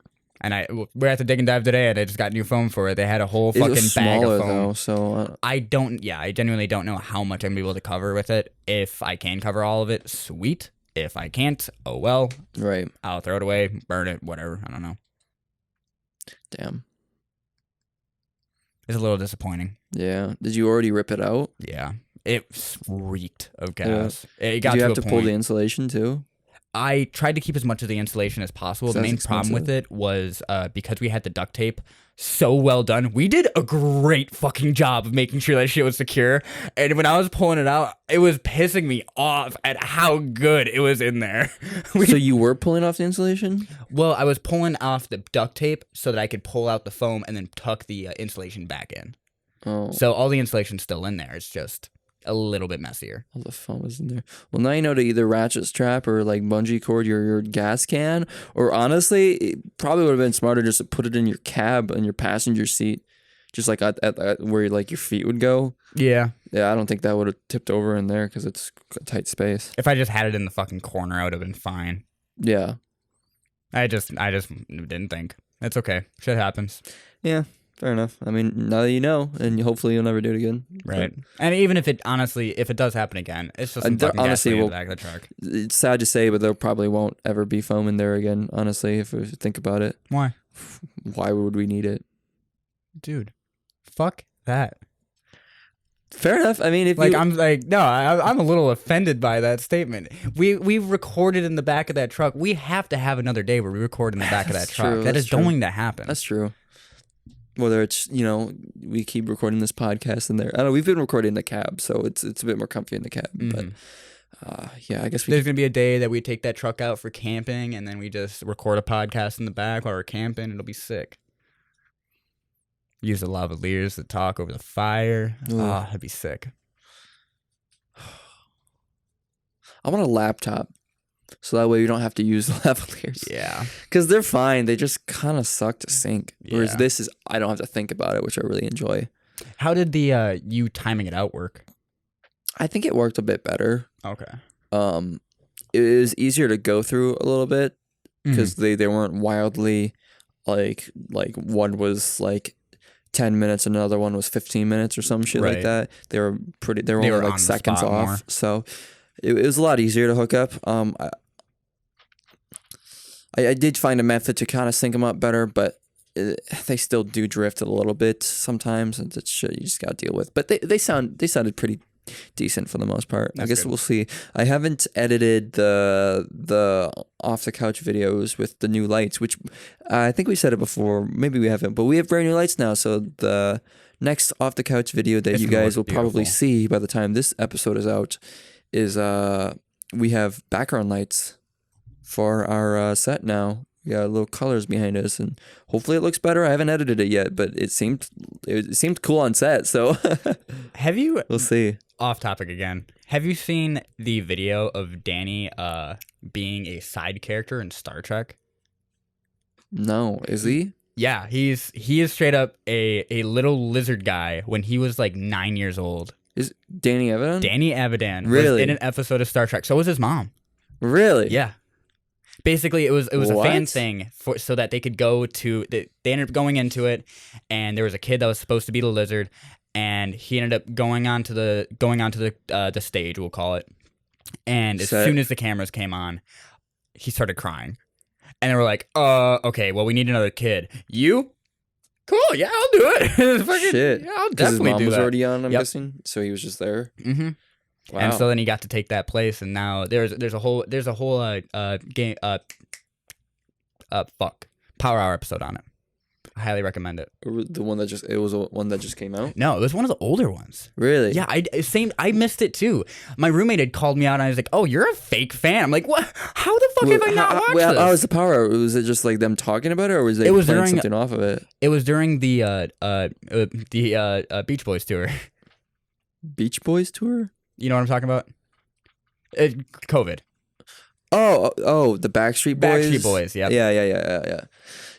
And we're at the Dig and Dive today, and I just got new foam for it. They had a whole fucking bag of foam. Though, so I genuinely don't know how much I'm gonna be able to cover with it. If I can cover all of it, sweet. If I can't, oh well. Right. I'll throw it away, burn it, whatever. I don't know. Damn. It's a little disappointing. Yeah. Did you already rip it out? Yeah. It reeked of gas. Yeah. It got Did you have to pull the insulation too? I tried to keep as much of the insulation as possible. The main problem with it was because we had the duct tape so well done. We did a great fucking job of making sure that shit was secure. And when I was pulling it out, it was pissing me off at how good it was in there. So you were pulling off the insulation? Well, I was pulling off the duct tape so that I could pull out the foam and then tuck the insulation back in. Oh. So all the insulation's still in there. It's just a little bit messier. All the foam is in there. Well, now you know to either ratchet strap or like bungee cord your gas can, or honestly, it probably would have been smarter just to put it in your cab and your passenger seat, just like at where like your feet would go. Yeah. Yeah, I don't think that would have tipped over in there because it's a tight space. If I just had it in the fucking corner, I would have been fine. Yeah. I just didn't think. It's okay. Shit happens. Yeah. Fair enough. I mean, now that you know, and hopefully you'll never do it again. Right. But, and even if it does happen again, it's just some fucking honestly, in the back of the truck. It's sad to say, but there probably won't ever be foam in there again, honestly, if you think about it. Why? Why would we need it? Dude, fuck that. Fair enough. I mean, if Like, you... I'm like, no, I'm a little offended by that statement. We recorded in the back of that truck. We have to have another day where we record in the back of that truck. True, That is true. going to happen. That's true. Whether it's, we keep recording this podcast in there. I don't know, we've been recording in the cab, so it's a bit more comfy in the cab. But yeah, I guess there's going to be a day that we take that truck out for camping, and then we just record a podcast in the back while we're camping. It'll be sick. Use the lavaliers to talk over the fire. That'd be sick. I want a laptop, so that way you don't have to use the lavaliers. Yeah. Because they're fine. They just kind of suck to sync. Whereas Yeah. this is, I don't have to think about it, which I really enjoy. How did the you timing it out work? I think it worked a bit better. Okay. It was easier to go through a little bit because they weren't wildly like one was like 10 minutes, another one was 15 minutes or some shit like that. They were only like seconds off. More. So it was a lot easier to hook up. I did find a method to kind of sync them up better, but they still do drift a little bit sometimes, and that's shit you just got to deal with. But they sounded pretty decent for the most part. That's I guess good. We'll see. I haven't edited the off the couch videos with the new lights, which I think we said it before. Maybe we haven't, but we have brand new lights now. So the next off the couch video that you guys will probably see by the time this episode is out is we have background lights for our set now. We got little colors behind us, and hopefully it looks better. I haven't edited it yet, but it seemed cool on set. So have you? We'll see. Off topic again. Have you seen the video of Danny being a side character in Star Trek? No, is he? Yeah, he is straight up a little lizard guy when he was like 9 years old. Is Danny Avedon? Danny Avedon really? was in an episode of Star Trek. So was his mom. Really? Yeah. Basically, it was a fan thing so that they could go to. They ended up going into it, and there was a kid that was supposed to be the lizard, and he ended up going onto the stage, we'll call it. And as soon as the cameras came on, he started crying, and they were like, okay, well, we need another kid. You? Cool, yeah, I'll do it." Shit. Yeah, I'll definitely his mom do was that. already on, I'm guessing, so he was just there. Mm-hmm. Wow. And so then he got to take that place, and now there's a whole game Power Hour episode on it. I highly recommend it. The one that just came out? No, it was one of the older ones. Really? Yeah, I missed it too. My roommate had called me out, and I was like, "Oh, you're a fake fan." I'm like, "What? How the fuck have I not watched this?" How was the Power Hour? Was it just like them talking about it, or was they playing something off of it? It was during the Beach Boys tour. Beach Boys tour? You know what I'm talking about? COVID. Oh, the Backstreet Boys? Backstreet Boys, yep.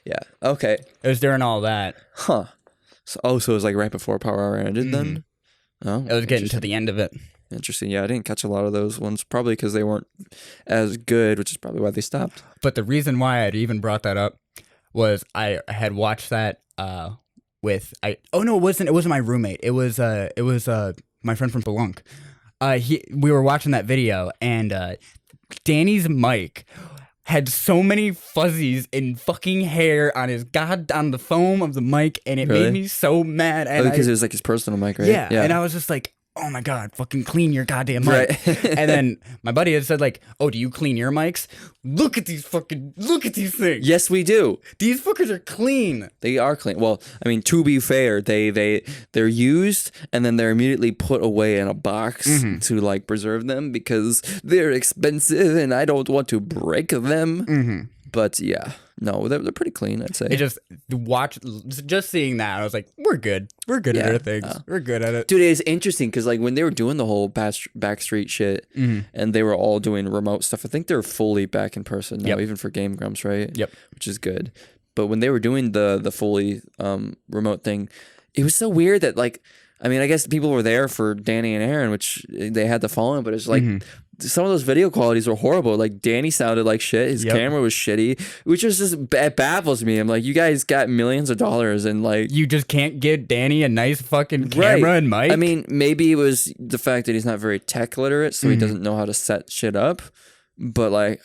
Yeah. Okay. It was during all that. Huh. So it was like right before Power Hour ended then? Oh, it was getting to the end of it. Interesting. Yeah, I didn't catch a lot of those ones, probably because they weren't as good, which is probably why they stopped. But the reason why I'd even brought that up was I had watched that it wasn't my roommate. It was my friend from Belunk. We were watching that video, and Danny's mic had so many fuzzies and fucking hair on the foam of the mic, and it made me so mad. And because it was like his personal mic, right? Yeah, and I was just like, "Oh my god, fucking clean your goddamn mic!" Right. And then my buddy had said like, "Oh, do you clean your mics? Look at these things." Yes, we do. These fuckers are clean. They are clean. Well, I mean, to be fair, they're used and then they're immediately put away in a box to like preserve them because they're expensive and I don't want to break them. But yeah, no, they're pretty clean, I'd say. It just seeing that, I was like, we're good. We're good at our things. We're good at it. Dude, it's interesting because like when they were doing the whole Backstreet shit and they were all doing remote stuff, I think they're fully back in person now, even for Game Grumps, right? Yep. Which is good. But when they were doing the fully remote thing, it was so weird that like, I mean, I guess people were there for Danny and Aaron, which they had to follow him, but it's like some of those video qualities were horrible. Like Danny sounded like shit. His camera was shitty, which is just it baffles me. I'm like, you guys got millions of dollars and like you just can't get Danny a nice fucking camera and mic. I mean, maybe it was the fact that he's not very tech literate, so he doesn't know how to set shit up. But like,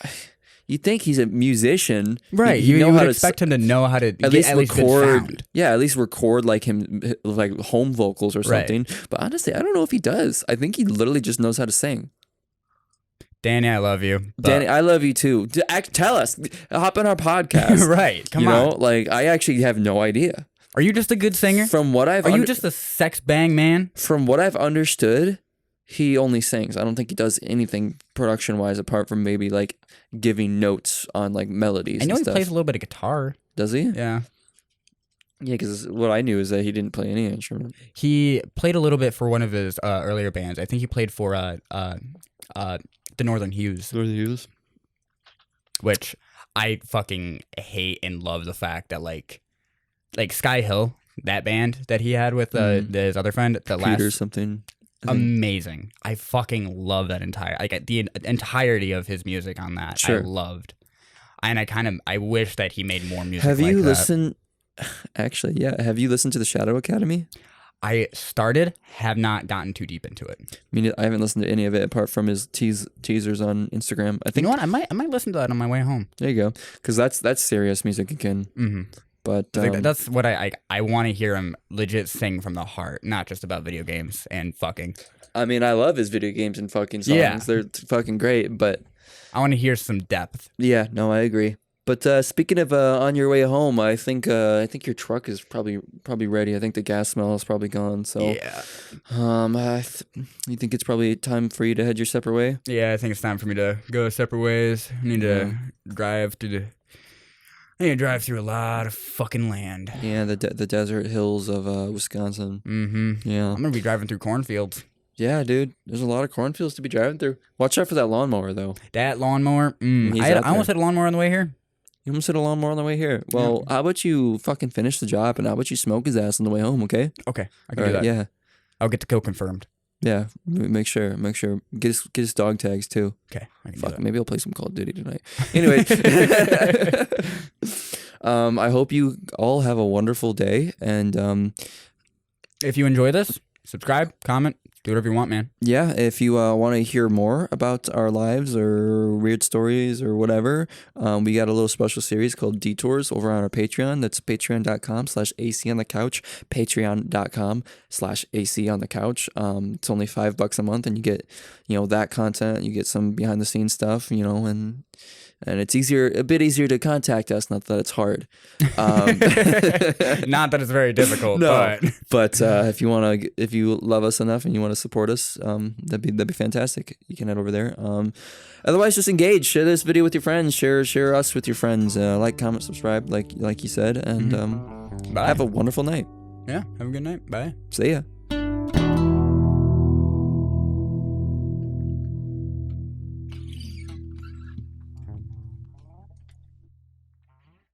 You think he's a musician, right? You You would expect him to know how to at least record. Good sound. Yeah, at least record like him, like home vocals or something. Right. But honestly, I don't know if he does. I think he literally just knows how to sing. Danny, I love you. Danny, I love you too. Tell us. Hop on our podcast. Right. Come on. You know, like I actually have no idea. Are you just a good singer? From what I've Are you just a sex bang man? From what I've understood, he only sings. I don't think he does anything production wise apart from maybe like giving notes on like melodies. I know and he stuff. plays a little bit of guitar. Does he? Yeah. Yeah, because what I knew is that he didn't play any instrument. He played a little bit for one of his earlier bands. I think he played for the Northern Hues. Northern Hues? Which I fucking hate and love the fact that like Sky Hill, that band that he had with his other friend, the Peter last something. Amazing. I fucking love that the entirety of his music on that. Sure. I loved. And I wish that he made more music. Have you listened? Actually, yeah. Have you listened to the Shadow Academy? I started, have not gotten too deep into it. I mean, I haven't listened to any of it apart from his teasers on Instagram. I think. You know what? I might listen to that on my way home. There you go, because that's serious music again. Mm-hmm. But that's what I want to hear him legit sing from the heart, not just about video games and fucking. I mean, I love his video games and fucking songs. Yeah. They're fucking great, but I want to hear some depth. Yeah, no, I agree. But speaking of on your way home, I think your truck is probably ready. I think the gas smell is probably gone. So yeah. You think it's probably time for you to head your separate way? Yeah, I think it's time for me to go separate ways. I need to drive through a lot of fucking land. Yeah, the desert hills of Wisconsin. Mm-hmm. Yeah. I'm gonna be driving through cornfields. Yeah, dude. There's a lot of cornfields to be driving through. Watch out for that lawnmower, though. That lawnmower. I almost had a lawnmower on the way here. You almost hit a lawnmower on the way here. Well, how about you fucking finish the job and how about you smoke his ass on the way home, okay? Okay, I can do that. Yeah. I'll get the kill confirmed. Yeah, make sure. Get his dog tags too. Okay, I can do that. Maybe I'll play some Call of Duty tonight. Anyway, I hope you all have a wonderful day. And if you enjoy this, subscribe, comment, do whatever you want, man. Yeah, if you want to hear more about our lives or weird stories or whatever, we got a little special series called Detours over on our Patreon. That's patreon.com/AC on the couch, patreon.com/AC on the couch. It's only $5 a month and you get, that content. You get some behind the scenes stuff, and it's a bit easier to contact us. Not that it's hard. Not that it's very difficult. No, but if you love us enough and you want to support us, that'd be fantastic. You can head over there. Otherwise, just engage. Share this video with your friends. Share us with your friends. Like, comment, subscribe, like you said, and have a wonderful night. Yeah, have a good night. Bye. See ya.